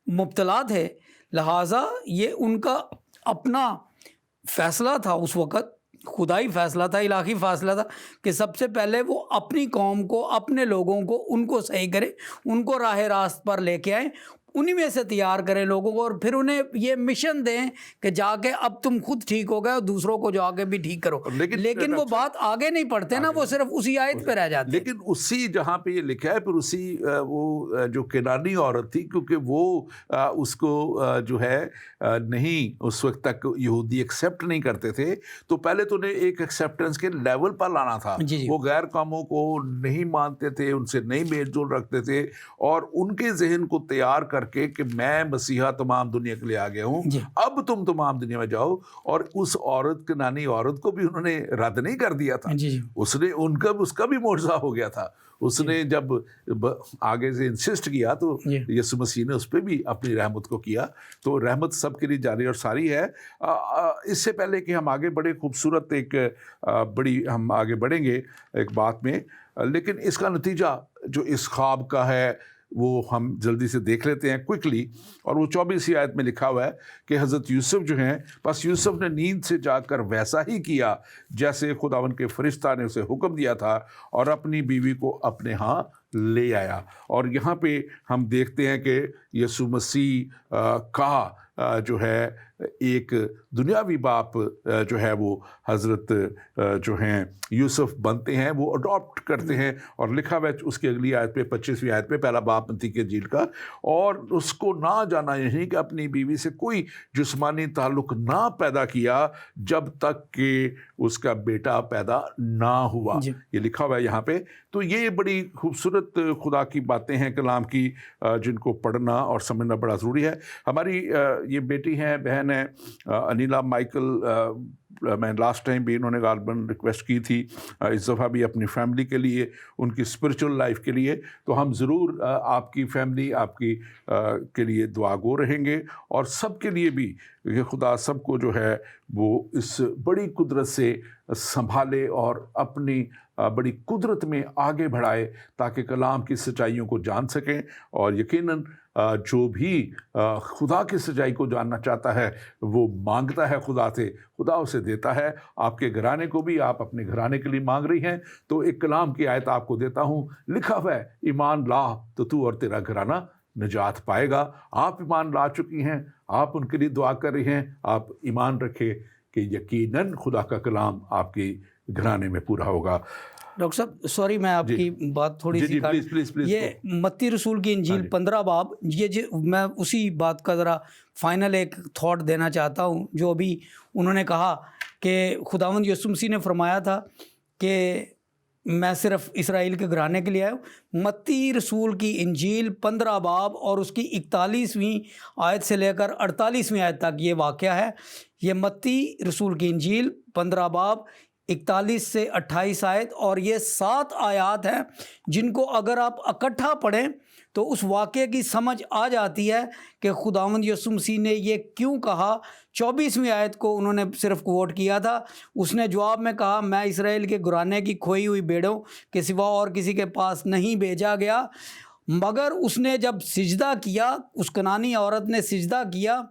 مبتلا تھے، لہٰذا یہ ان کا اپنا فیصلہ تھا، اس وقت خدائی فیصلہ تھا، الہی فیصلہ تھا کہ سب سے پہلے وہ اپنی قوم کو، اپنے لوگوں کو، ان کو صحیح کرے، ان کو راہ راست پر لے کے آئیں، انہی میں سے تیار کریں لوگوں کو، اور پھر انہیں یہ مشن دیں کہ جا کے اب تم خود ٹھیک ہو گئے اور دوسروں کو جا کے بھی ٹھیک کرو، لیکن وہ بات آگے نہیں پڑھتے نا، وہ صرف اسی آیت پہ رہ جاتے ہیں۔ لیکن اسی جہاں پہ یہ لکھا ہے، پھر اسی وہ جو کنانی عورت تھی، کیونکہ وہ اس کو جو ہے نہیں اس وقت تک یہودی ایکسیپٹ نہیں کرتے تھے، تو پہلے تو انہیں ایک ایکسیپٹنس کے لیول پر لانا تھا۔ وہ غیر قوموں کو نہیں مانتے تھے، ان سے نہیں میل جول رکھتے تھے، اور ان کے ذہن کو تیار کر کے کہ میں مسیحا تمام دنیا کے لیے آ گیا ہوں، اب تم تمام دنیا میں جاؤ۔ اور اس عورت کنانی عورت کو بھی انہوں نے رد نہیں کر دیا تھا، اس کا بھی معجزہ ہو گیا تھا۔ اس نے جب آگے سے انسسٹ کیا تو یسوع مسیح نے اس پہ بھی اپنی رحمت کو کیا۔ تو رحمت سب کے لیے جاری اور ساری ہے۔ اس سے پہلے کہ ہم آگے بڑھے، خوبصورت ایک ہم آگے بڑھیں گے ایک بات میں، لیکن اس کا نتیجہ جو اس خواب کا ہے وہ ہم جلدی سے دیکھ لیتے ہیں کوئکلی۔ اور وہ 24 آیت میں لکھا ہوا ہے کہ حضرت یوسف جو ہیں، بس یوسف نے نیند سے جاگ کر ویسا ہی کیا جیسے خداوند کے فرشتہ نے اسے حکم دیا تھا، اور اپنی بیوی کو اپنے ہاں لے آیا۔ اور یہاں پہ ہم دیکھتے ہیں کہ یسوع مسیح کا جو ہے ایک دنیاوی باپ جو ہے وہ حضرت جو ہیں یوسف بنتے ہیں، وہ اڈاپٹ کرتے ہیں۔ اور لکھا ہوا ہے اس کی اگلی آیت پہ 25ویں آیت پہ، پہلا باب متی کی انجیل کا، اور اس کو نہ جانا یہی کہ اپنی بیوی سے کوئی جسمانی تعلق نہ پیدا کیا جب تک کہ اس کا بیٹا پیدا نہ ہوا۔ یہ لکھا ہوا ہے یہاں پہ۔ تو یہ بڑی خوبصورت خدا کی باتیں ہیں کلام کی، جن کو پڑھنا اور سمجھنا بڑا ضروری ہے۔ ہماری یہ بیٹی ہیں، بہن ہے انیلا مائیکل، میں لاسٹ ٹائم بھی انہوں نے غالباً ریکویسٹ کی تھی، اس دفعہ بھی اپنی فیملی کے لیے، ان کی اسپرچل لائف کے لیے۔ تو ہم ضرور آپ کی فیملی، آپ کی کے لیے دعا گو رہیں گے، اور سب کے لیے بھی کہ خدا سب کو جو ہے وہ اس بڑی قدرت سے سنبھالے اور اپنی بڑی قدرت میں آگے بڑھائے، تاکہ کلام کی سچائیوں کو جان سکیں۔ اور یقیناً جو بھی خدا کی سچائی کو جاننا چاہتا ہے وہ مانگتا ہے خدا سے، خدا اسے دیتا ہے۔ آپ کے گھرانے کو بھی، آپ اپنے گھرانے کے لیے مانگ رہی ہیں، تو ایک کلام کی آیت آپ کو دیتا ہوں، لکھا ہوا ہے ایمان لا تو اور تیرا گھرانہ نجات پائے گا۔ آپ ایمان لا چکی ہیں، آپ ان کے لیے دعا کر رہی ہیں، آپ ایمان رکھیں کہ یقیناً خدا کا کلام آپ کے گھرانے میں پورا ہوگا۔ ڈاکٹر صاحب سوری، میں آپ کی بات تھوڑی سی پلیز یہ متی رسول کی انجیل 15 باب، یہ میں اسی بات کا ذرا فائنل ایک تھاٹ دینا چاہتا ہوں، جو ابھی انہوں نے کہا کہ خداوند یسوع مسیح نے فرمایا تھا کہ میں صرف اسرائیل کے گھرانے کے لیے آیا ہوں۔ متی رسول کی انجیل 15 باب اور اس کی 41ویں آیت سے لے کر 48ویں آیت تک یہ واقعہ ہے۔ یہ متی رسول کی انجیل 15 باب 41 سے 28 آیت، اور یہ 7 آیات ہیں جن کو اگر آپ اکٹھا پڑھیں تو اس واقعے کی سمجھ آ جاتی ہے کہ خداوند یسوع مسیح نے یہ کیوں کہا۔ 24ویں آیت کو انہوں نے صرف کوٹ کیا تھا، اس نے جواب میں کہا، میں اسرائیل کے گھرانے کی کھوئی ہوئی بھیڑوں کے سوا اور کسی کے پاس نہیں بھیجا گیا۔ مگر اس نے جب سجدہ کیا، اس کنانی عورت نے سجدہ کیا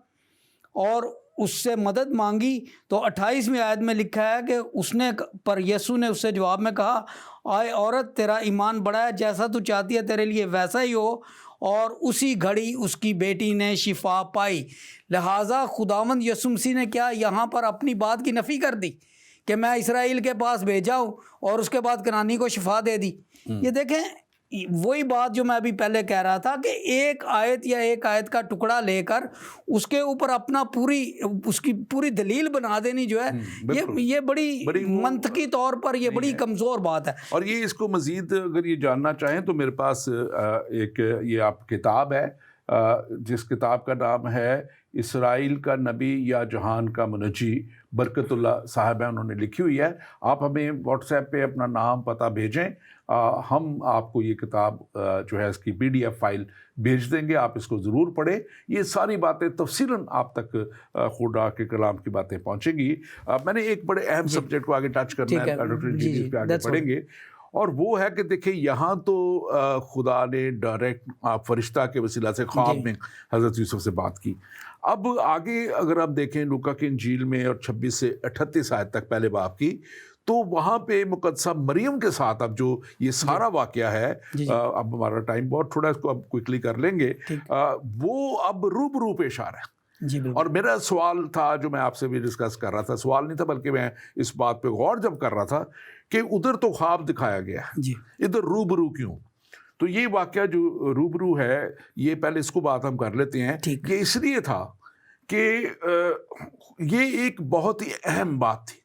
اور اس سے مدد مانگی، تو 28ویں آیت میں لکھا ہے کہ اس نے پر یسوع نے اس سے جواب میں کہا، آئے عورت، تیرا ایمان بڑا ہے، جیسا تو چاہتی ہے تیرے لیے ویسا ہی ہو۔ اور اسی گھڑی اس کی بیٹی نے شفا پائی۔ لہٰذا خداوند یسوع مسیح نے کیا یہاں پر اپنی بات کی نفی کر دی کہ میں اسرائیل کے پاس بھیجا ہوں، اور اس کے بعد کنانی کو شفا دے دی۔ یہ دیکھیں وہی بات جو میں ابھی پہلے کہہ رہا تھا کہ ایک آیت یا ایک آیت کا ٹکڑا لے کر اس کے اوپر اپنا اس کی پوری دلیل بنا دینی جو ہے، یہ بڑی منطقی طور پر یہ بڑی کمزور بات ہے۔ اور یہ اس کو مزید اگر یہ جاننا چاہیں تو میرے پاس ایک یہ آپ کتاب ہے، جس کتاب کا نام ہے اسرائیل کا نبی یا جہان کا منجی، برکت اللہ صاحب ہے، انہوں نے لکھی ہوئی ہے۔ آپ ہمیں واٹس ایپ پہ اپنا نام پتہ بھیجیں، ہم آپ کو یہ کتاب جو ہے اس کی PDF فائل بھیج دیں گے، آپ اس کو ضرور پڑھیں۔ یہ ساری باتیں تفصیلاً آپ تک خدا کے کلام کی باتیں پہنچیں گی۔ میں نے ایک بڑے اہم سبجیکٹ کو آگے ٹچ کرنا ہے، ڈاکٹر جی پہ آگے پڑھیں گے، اور وہ ہے کہ دیکھیں یہاں تو خدا نے ڈائریکٹ فرشتہ کے وسیلہ سے خواب میں حضرت یوسف سے بات کی۔ اب آگے اگر آپ دیکھیں لوکا کی انجیل میں اور 26 سے 38 آیت تک پہلے باب کی، تو وہاں پہ مقدسہ مریم کے ساتھ اب جو یہ سارا واقعہ ہے، اب ہمارا ٹائم بہت تھوڑا، اس کو اب کوئکلی کر لیں گے، وہ اب روبرو پیش آ رہا ہے۔ اور میرا سوال تھا جو میں آپ سے بھی ڈسکس کر رہا تھا، سوال نہیں تھا بلکہ میں اس بات پہ غور جب کر رہا تھا کہ ادھر تو خواب دکھایا گیا ہے، ادھر روبرو کیوں؟ تو یہ واقعہ جو روبرو ہے، یہ پہلے اس کو بات ہم کر لیتے ہیں۔ یہ اس لیے تھا کہ یہ ایک بہت ہی اہم بات تھی۔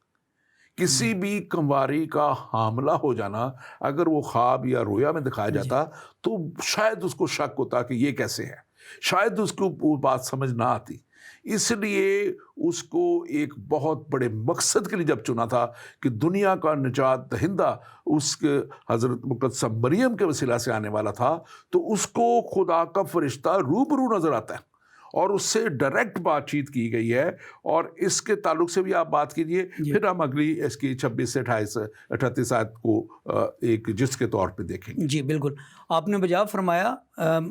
کسی بھی کنواری کا حاملہ ہو جانا اگر وہ خواب یا رویا میں دکھایا جاتا تو شاید اس کو شک ہوتا کہ یہ کیسے ہے، شاید اس کو وہ بات سمجھ نہ آتی۔ اس لیے اس کو ایک بہت بڑے مقصد کے لیے جب چنا تھا کہ دنیا کا نجات دہندہ اس کے حضرت مقدسہ مریم کے وسیلہ سے آنے والا تھا، تو اس کو خدا کا فرشتہ روبرو نظر آتا ہے اور اس سے ڈائریکٹ بات چیت کی گئی ہے، اور اس کے تعلق سے بھی آپ بات کیجئے، پھر ہم اگلی اس کی 26 سے 38 آیت کو ایک جس کے طور پہ دیکھیں گے۔ جی بالکل، آپ نے بجا فرمایا۔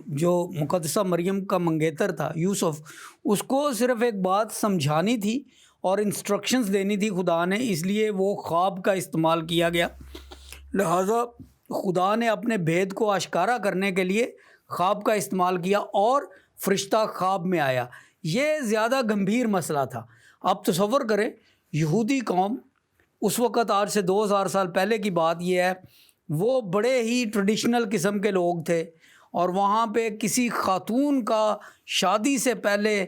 جو مقدسہ مریم کا منگیتر تھا یوسف، اس کو صرف ایک بات سمجھانی تھی اور انسٹرکشنز دینی تھی خدا نے، اس لیے وہ خواب کا استعمال کیا گیا۔ لہٰذا خدا نے اپنے بھید کو آشکارا کرنے کے لیے خواب کا استعمال کیا اور فرشتہ خواب میں آیا۔ یہ زیادہ گمبھیر مسئلہ تھا۔ آپ تصور کریں، یہودی قوم اس وقت، آج سے 2000 سال پہلے کی بات یہ ہے، وہ بڑے ہی ٹریڈیشنل قسم کے لوگ تھے، اور وہاں پہ کسی خاتون کا شادی سے پہلے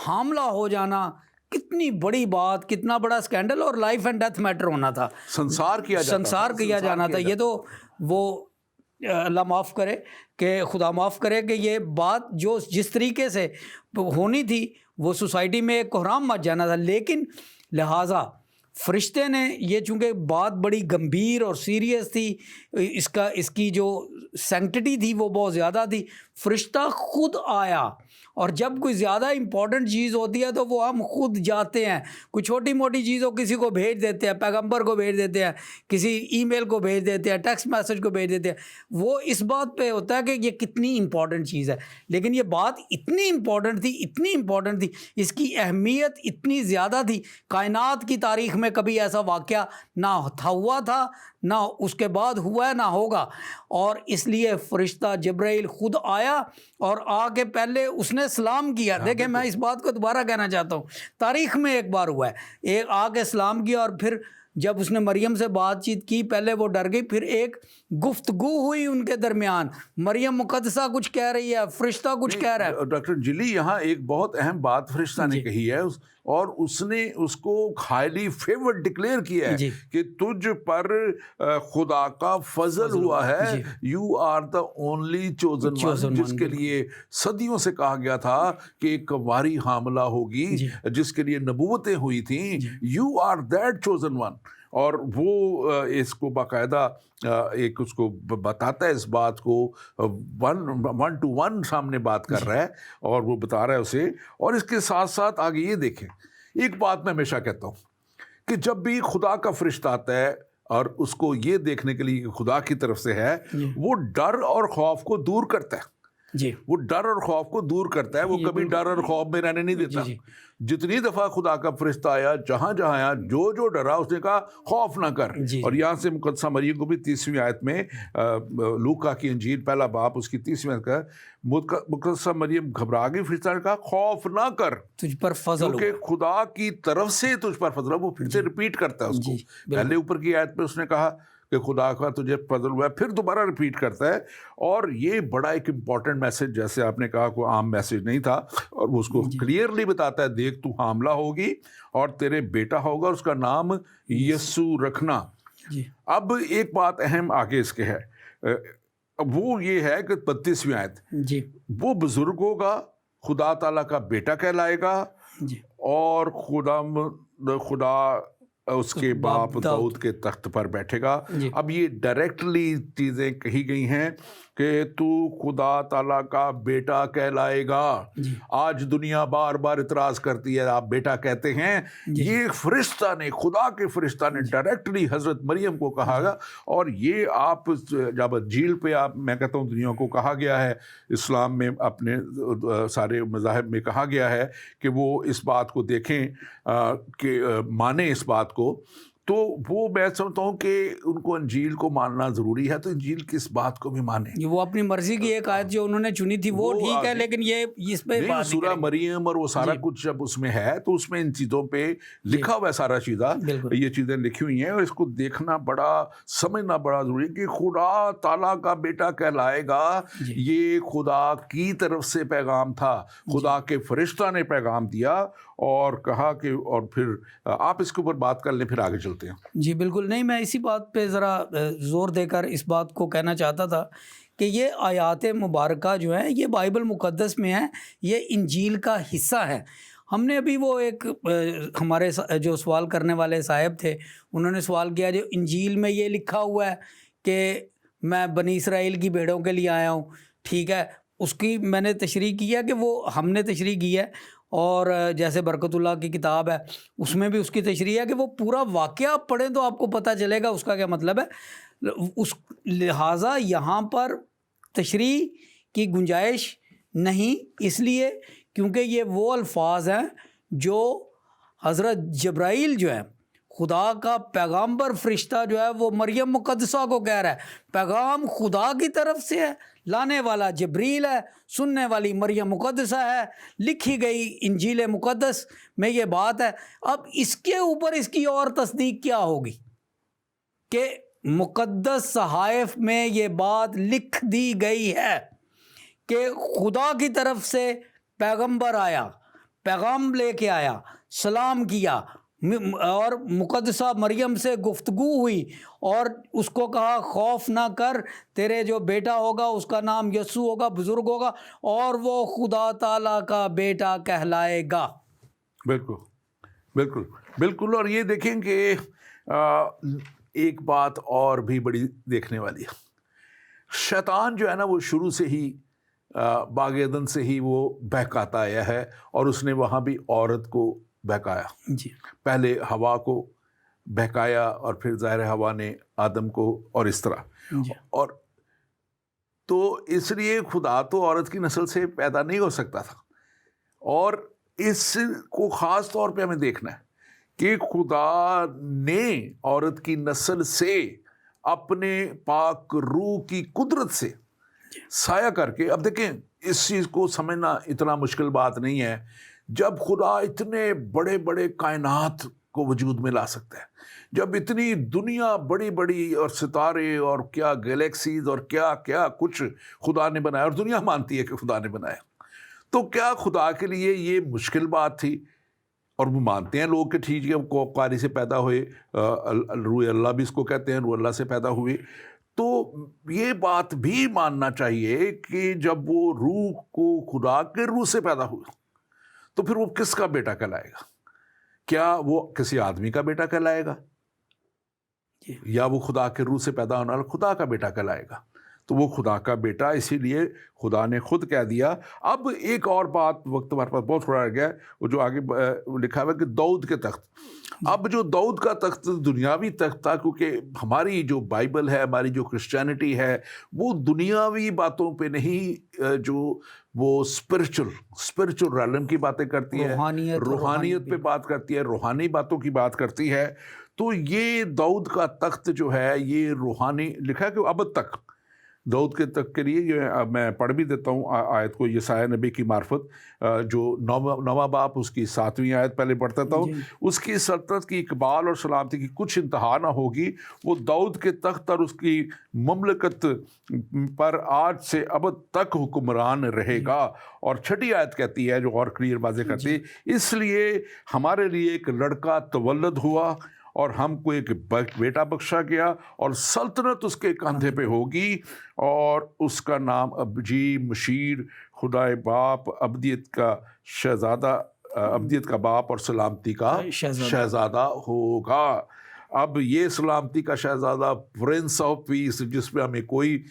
حاملہ ہو جانا کتنی بڑی بات، کتنا بڑا سکینڈل اور لائف اینڈ ڈیتھ میٹر ہونا تھا، سنسار کیا جانا تھا۔ یہ تو وہ اللہ معاف کرے کہ خدا معاف کرے کہ یہ بات جو جس طریقے سے ہونی تھی وہ سوسائٹی میں ایک کوہرام مچ جانا تھا، لیکن لہٰذا فرشتے نے یہ، چونکہ بات بڑی گمبھیر اور سیریس تھی، اس کی جو سینکٹٹی تھی وہ بہت زیادہ تھی، فرشتہ خود آیا۔ اور جب کوئی زیادہ امپورٹنٹ چیز ہوتی ہے تو وہ ہم خود جاتے ہیں، کوئی چھوٹی موٹی چیز ہو کسی کو بھیج دیتے ہیں، پیغمبر کو بھیج دیتے ہیں، کسی ای میل کو بھیج دیتے ہیں، ٹیکسٹ میسج کو بھیج دیتے ہیں۔ وہ اس بات پہ ہوتا ہے کہ یہ کتنی امپورٹنٹ چیز ہے، لیکن یہ بات اتنی امپورٹنٹ تھی، اس کی اہمیت اتنی زیادہ تھی، کائنات کی تاریخ میں کبھی ایسا واقعہ نہ ہوا تھا، نہ اس کے بعد ہوا ہے، نہ ہوگا۔ اور اس لیے فرشتہ جبرائیل خود آیا اور آ کے پہلے اس نے سلام کیا۔ دیکھیں، میں اس بات کو دوبارہ کہنا چاہتا ہوں، تاریخ میں ایک بار ہوا ہے، ایک آ کے سلام کیا، اور پھر جب اس نے مریم سے بات چیت کی، پہلے وہ ڈر گئی، پھر ایک گفتگو ہوئی ان کے درمیان، مریم مقدسہ کچھ کہہ رہی ہے، فرشتہ کچھ کہہ رہا ہے۔ ڈاکٹر جلی، یہاں ایک بہت اہم بات فرشتہ نے کہی ہے، اور اس نے اس کو ہائیلی فیورڈ ڈکلیئر کیا ہے کہ تجھ پر خدا کا فضل ہوا ہے، you are the only chosen one, جس کے لیے صدیوں سے کہا گیا تھا کہ ایک کنواری حاملہ ہوگی، جس کے لیے نبوتیں ہوئی تھیں، you are that chosen one. اور وہ اس کو باقاعدہ ایک اس کو بتاتا ہے، اس بات کو ون ٹو ون سامنے بات کر رہا ہے، اور وہ بتا رہا ہے اسے۔ اور اس کے ساتھ ساتھ آگے یہ دیکھیں، ایک بات میں ہمیشہ کہتا ہوں کہ جب بھی خدا کا فرشتہ آتا ہے اور اس کو یہ دیکھنے کے لیے کہ خدا کی طرف سے ہے، وہ ڈر اور خوف کو دور کرتا ہے۔ وہ ڈر اور خوف کو دور کرتا ہے، وہ کبھی ڈر اور خوف میں رہنے نہیں دیتا۔ جتنی دفعہ خدا کا فرشتہ آیا، جہاں جہاں آیا، جو ڈرا، اس نے کہا خوف نہ کر۔ اور یہاں سے مقدسہ مریم کو بھی 30ویں آیت میں، لوکا کی انجیل پہلا باب اس کی 30ویں آیت کا، مقدسہ مریم گھبرا گئی، فرشتہ نے کہا خوف نہ کر، تجھ پر فضل، کیونکہ خدا کی طرف سے تجھ پر فضل ہے۔ وہ پھر سے ریپیٹ کرتا ہے اس کو، پہلے اوپر کی آیت میں اس نے کہا کہ خدا کا تجھے فضل ہوا ہے، پھر دوبارہ ریپیٹ کرتا ہے۔ اور یہ بڑا ایک امپورٹنٹ میسج، جیسے آپ نے کہا کوئی عام میسج نہیں تھا، اور وہ اس کو کلیئرلی بتاتا ہے، دیکھ تو حاملہ ہوگی اور تیرے بیٹا ہوگا، اس کا نام یسوع رکھنا۔ اب ایک بات اہم آگے اس کے ہے، وہ یہ ہے کہ 32ویں آیت، وہ بزرگ ہوگا، خدا تعالیٰ کا بیٹا کہلائے گا، اور خدا اس کے باپ داؤد کے تخت پر بیٹھے گا۔ اب یہ ڈائریکٹلی چیزیں کہی گئی ہیں، کہ تو خدا تعالیٰ کا بیٹا کہلائے گا. آج دنیا بار بار اعتراض کرتی ہے آپ بیٹا کہتے ہیں. یہ فرشتہ نے, خدا کے فرشتہ نے ڈائریکٹلی حضرت مریم کو کہا گا. اور یہ آپ جب انجیل پہ آپ, میں کہتا ہوں دنیا کو کہا گیا ہے, اسلام میں اپنے سارے مذاہب میں کہا گیا ہے کہ وہ اس بات کو دیکھیں کہ مانیں اس بات کو, تو وہ میں سمجھتا ہوں کہ ان کو انجیل کو ماننا ضروری ہے. تو انجیل کی اس بات کو بھی مانیں. وہ اپنی مرضی کی ایک آیت جو انہوں نے چنی تھی وہ ٹھیک ہے, لیکن یہ اس پہ نہیں, سورہ مریم اور وہ سارا کچھ جب اس میں ہے تو اس میں ان چیزوں پہ لکھا ہوا ہے سارا چیزاں, یہ چیزیں لکھی ہوئی ہیں, اور اس کو دیکھنا بڑا, سمجھنا بڑا ضروری ہے کہ خدا تعالیٰ کا بیٹا کہلائے گا. یہ خدا کی طرف سے پیغام تھا, خدا کے فرشتہ نے پیغام دیا اور کہا کہ, اور پھر آپ اس کے اوپر بات کر لیں, پھر آگے چلتے ہیں. جی بالکل. نہیں, میں اسی بات پہ ذرا زور دے کر اس بات کو کہنا چاہتا تھا کہ یہ آیات مبارکہ جو ہیں یہ بائبل مقدس میں ہیں, یہ انجیل کا حصہ ہے. ہم نے ابھی وہ ایک ہمارے جو سوال کرنے والے صاحب تھے انہوں نے سوال کیا جو انجیل میں یہ لکھا ہوا ہے کہ میں بنی اسرائیل کی بھیڑوں کے لیے آیا ہوں, ٹھیک ہے, اس کی میں نے تشریح کی ہے کہ وہ ہم نے تشریح کی ہے, اور جیسے برکت اللہ کی کتاب ہے اس میں بھی اس کی تشریح ہے کہ وہ پورا واقعہ آپ پڑھیں تو آپ کو پتہ چلے گا اس کا کیا مطلب ہے. اس لہٰذا یہاں پر تشریح کی گنجائش نہیں, اس لیے کیونکہ یہ وہ الفاظ ہیں جو حضرت جبرائیل جو ہے خدا کا پیغامبر فرشتہ جو ہے وہ مریم مقدسہ کو کہہ رہا ہے, پیغام خدا کی طرف سے ہے, لانے والا جبریل ہے, سننے والی مریم مقدسہ ہے, لکھی گئی انجیل مقدس میں یہ بات ہے. اب اس کے اوپر اس کی اور تصدیق کیا ہوگی کہ مقدس صحائف میں یہ بات لکھ دی گئی ہے کہ خدا کی طرف سے پیغمبر آیا, پیغام لے کے آیا, سلام کیا, اور مقدسہ مریم سے گفتگو ہوئی اور اس کو کہا خوف نہ کر, تیرے جو بیٹا ہوگا اس کا نام یسوع ہوگا, بزرگ ہوگا, اور وہ خدا تعالیٰ کا بیٹا کہلائے گا. بالکل بالکل بالکل. اور یہ دیکھیں کہ ایک بات اور بھی بڑی دیکھنے والی ہے, شیطان جو ہے نا وہ شروع سے ہی باغ عدن سے ہی وہ بہکاتا آیا ہے, اور اس نے وہاں بھی عورت کو بہکایا. جی, پہلے ہوا کو بہکایا اور پھر ظاہر ہوا نے آدم کو, اور اس طرح. اور تو اس لیے خدا تو عورت کی نسل سے پیدا نہیں ہو سکتا تھا, اور اس کو خاص طور پہ ہمیں دیکھنا ہے کہ خدا نے عورت کی نسل سے اپنے پاک روح کی قدرت سے سایہ کر کے, اب دیکھیں اس چیز کو سمجھنا اتنا مشکل بات نہیں ہے, جب خدا اتنے بڑے بڑے کائنات کو وجود میں لا سکتا ہے, جب اتنی دنیا بڑی بڑی اور ستارے اور کیا گلیکسیز اور کیا کیا کچھ خدا نے بنایا, اور دنیا مانتی ہے کہ خدا نے بنایا, تو کیا خدا کے لیے یہ مشکل بات تھی؟ اور وہ مانتے ہیں لوگ کہ ٹھیک ہے وہ قاری سے پیدا ہوئے, روح اللہ بھی اس کو کہتے ہیں, روح اللہ سے پیدا ہوئے. تو یہ بات بھی ماننا چاہیے کہ جب وہ روح کو خدا کے روح سے پیدا ہوئے تو پھر وہ کس کا بیٹا کہلائے گا؟ کیا وہ کسی آدمی کا بیٹا کہلائے گا, یا وہ خدا کے روح سے پیدا ہونے والا خدا کا بیٹا کہلائے گا؟ تو وہ خدا کا بیٹا, اسی لیے خدا نے خود کہہ دیا. اب ایک اور بات, وقت ہمارے پاس بہت تھوڑا رہ گیا ہے, وہ جو آگے لکھا ہوا ہے کہ داؤد کے تخت. اب جو داؤد کا تخت دنیاوی تخت تھا, کیونکہ ہماری جو بائبل ہے, ہماری جو کرسچینٹی ہے, وہ دنیاوی باتوں پہ نہیں, جو وہ اسپرچل ریلم کی باتیں کرتی ہے, روحانیت پہ بات کرتی ہے, روحانی باتوں کی بات کرتی ہے. تو یہ داؤد کا تخت جو ہے یہ روحانی لکھا ہے کہ اب تک داؤد کے تخت کے لیے یہ میں پڑھ بھی دیتا ہوں آیت کو, یسایہ نبی کی معرفت, جو نواں باب اس کی 7ویں آیت پہلے پڑھتا تھا. اس کی سلطنت کی اقبال اور سلامتی کی کچھ انتہا نہ ہوگی, وہ داؤد کے تخت اور اس کی مملکت پر آج سے ابد تک حکمران رہے گا. اور 6 آیت کہتی ہے جو اور کلیئر واضح کرتی ہے, اس لیے ہمارے لیے ایک لڑکا تولد ہوا اور ہم کو ایک بیٹا بخشا گیا, اور سلطنت اس کے کندھے پہ ہوگی, اور اس کا نام عجیب, مشیر, خدائے باپ, ابدیت کا شہزادہ, ابدیت کا باپ اور سلامتی کا شہزادہ ہوگا. اب یہ سلامتی کا شہزادہ پرنس آف پیس، جس پہ ہمیں کوئی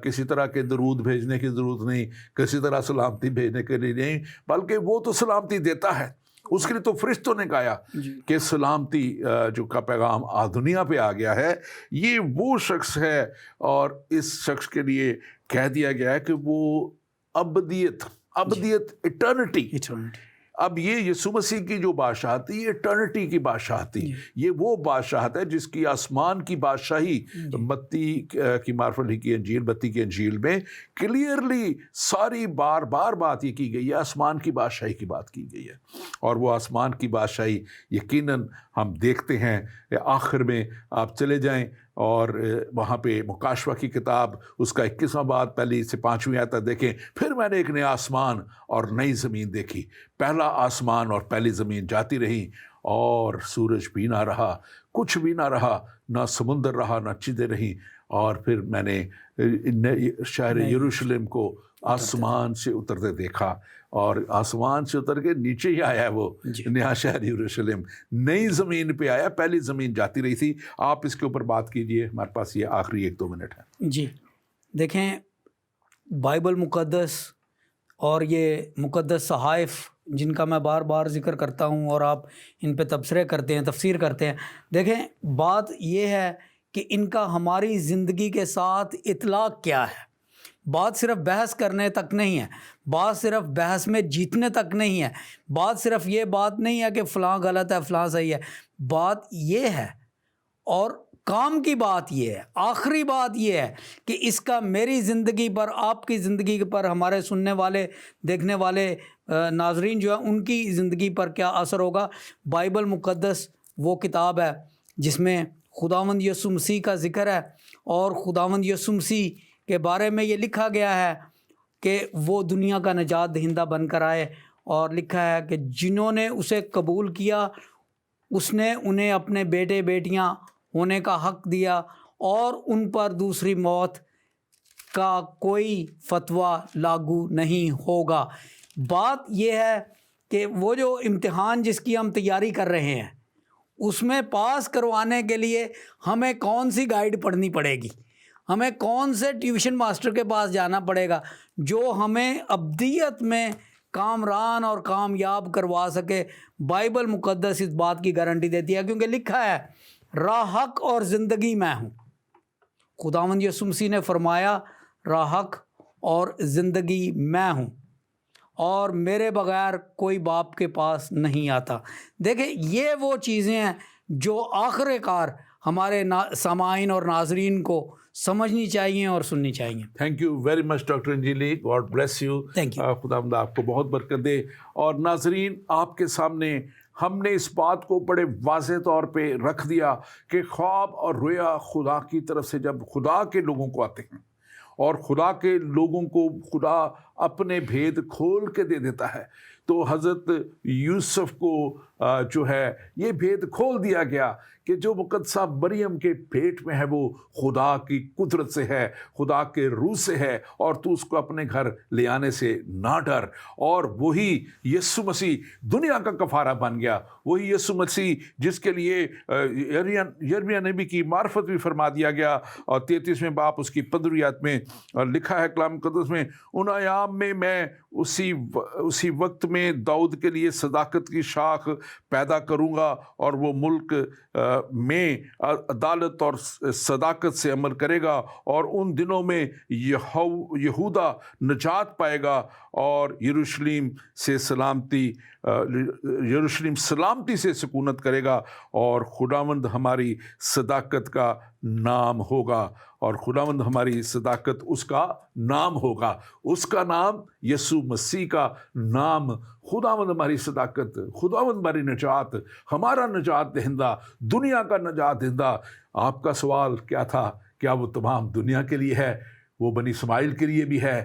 کسی طرح کے درود بھیجنے کی ضرورت نہیں، کسی طرح سلامتی بھیجنے کے لیے نہیں، بلکہ وہ تو سلامتی دیتا ہے۔ اس کے لیے تو فرشتوں نے کہا کہ سلامتی جو کا پیغام دنیا پہ آ گیا ہے، یہ وہ شخص ہے، اور اس شخص کے لیے کہہ دیا گیا ہے کہ وہ ابدیت ایٹرنٹی۔ اب یہ یسوع مسیح کی جو بادشاہت ہے، یہ ایٹرنٹی کی بادشاہت ہے، یہ وہ بادشاہت ہے جس کی آسمان کی بادشاہی متی کی معرفت لکھی انجیل، متی کی انجیل میں کلیئرلی ساری بار بات یہ کی گئی ہے، آسمان کی بادشاہی کی بات کی گئی ہے۔ اور وہ آسمان کی بادشاہی یقیناً ہم دیکھتے ہیں آخر میں، آپ چلے جائیں اور وہاں پہ مکاشفہ کی کتاب اس کا 21واں باب پہلی سے 5ویں آیت تک دیکھیں، پھر میں نے ایک نیا آسمان اور نئی زمین دیکھی، پہلا آسمان اور پہلی زمین جاتی رہی، اور سورج بھی نہ رہا، کچھ بھی نہ رہا، نہ سمندر رہا، نہ چیزیں رہیں۔ اور پھر میں نے شہر یروشلم کو آسمان سے اترتے دیکھا، اور آسمان سے اتر کے نیچے ہی آیا ہے وہ نیا شہر یروشلم، نئی زمین پہ آیا، پہلی زمین جاتی رہی تھی۔ آپ اس کے اوپر بات کیجئے، ہمارے پاس یہ آخری 1-2 منٹ ہے۔ جی دیکھیں، بائبل مقدس اور یہ مقدس صحائف جن کا میں بار بار ذکر کرتا ہوں اور آپ ان پہ تبصرے کرتے ہیں، تفسیر کرتے ہیں، دیکھیں بات یہ ہے کہ ان کا ہماری زندگی کے ساتھ اطلاق کیا ہے۔ بات صرف بحث کرنے تک نہیں ہے، بات صرف بحث میں جیتنے تک نہیں ہے، بات صرف یہ بات نہیں ہے کہ فلاں غلط ہے فلاں صحیح ہے، بات یہ ہے، اور کام کی بات یہ ہے، آخری بات یہ ہے کہ اس کا میری زندگی پر، آپ کی زندگی پر، ہمارے سننے والے دیکھنے والے ناظرین جو ہیں ان کی زندگی پر کیا اثر ہوگا۔ بائبل مقدس وہ کتاب ہے جس میں خداوند یسوع مسیح کا ذکر ہے، اور خداوند یسوع مسیح کے بارے میں یہ لکھا گیا ہے کہ وہ دنیا کا نجات دہندہ بن کر آئے، اور لکھا ہے کہ جنہوں نے اسے قبول کیا اس نے انہیں اپنے بیٹے بیٹیاں ہونے کا حق دیا، اور ان پر دوسری موت کا کوئی فتویٰ لاگو نہیں ہوگا۔ بات یہ ہے کہ وہ جو امتحان جس کی ہم تیاری کر رہے ہیں، اس میں پاس کروانے کے لیے ہمیں کون سی گائیڈ پڑھنی پڑے گی، ہمیں کون سے ٹیوشن ماسٹر کے پاس جانا پڑے گا جو ہمیں ابدیت میں کامران اور کامیاب کروا سکے۔ بائبل مقدس اس بات کی گارنٹی دیتی ہے، کیونکہ لکھا ہے راہ حق اور زندگی میں ہوں۔ خداوند یسوع مسیح نے فرمایا راہ حق اور زندگی میں ہوں، اور میرے بغیر کوئی باپ کے پاس نہیں آتا۔ دیکھیں یہ وہ چیزیں ہیں جو آخر کار ہمارے سامعین اور ناظرین کو سمجھنی چاہیے اور سننی چاہیے۔ Thank you very much doctor Anjali, God bless you. Thank you. خداوند آپ کو بہت برکت دے۔ اور ناظرین، آپ کے سامنے ہم نے اس بات کو بڑے واضح طور پہ رکھ دیا کہ خواب اور رویا خدا کی طرف سے جب خدا کے لوگوں کو آتے ہیں، اور خدا کے لوگوں کو خدا اپنے بھید کھول کے دے دیتا ہے، تو حضرت یوسف کو جو ہے یہ بھید کھول دیا گیا کہ جو مقدسہ مریم کے پیٹ میں ہے وہ خدا کی قدرت سے ہے، خدا کے روح سے ہے، اور تو اس کو اپنے گھر لے آنے سے نہ ڈر۔ اور وہی یسوع مسیح دنیا کا کفارہ بن گیا، وہی یسوع مسیح جس کے لیے یرمیہ نبی کی معرفت بھی فرما دیا گیا، اور 33ویں باب اس کی 15ویں آیت میں لکھا ہے کلام مقدس میں، ان ایام میں اسی وقت میں داؤد کے لیے صداقت کی شاخ پیدا کروں گا، اور وہ ملک میں عدالت اور صداقت سے عمل کرے گا، اور ان دنوں میں یہودا نجات پائے گا، اور یروشلم سلامتی سے سکونت کرے گا، اور خداوند ہماری صداقت کا نام ہوگا، اور خداوند ہماری صداقت اس کا نام ہوگا، اس کا نام یسوع مسیح کا نام، خداوند ہماری صداقت، خداوند ہماری نجات، ہمارا نجات دہندہ، دنیا کا نجات دہندہ۔ آپ کا سوال کیا تھا؟ کیا وہ تمام دنیا کے لیے ہے؟ وہ بنی اسماعیل کے لیے بھی ہے،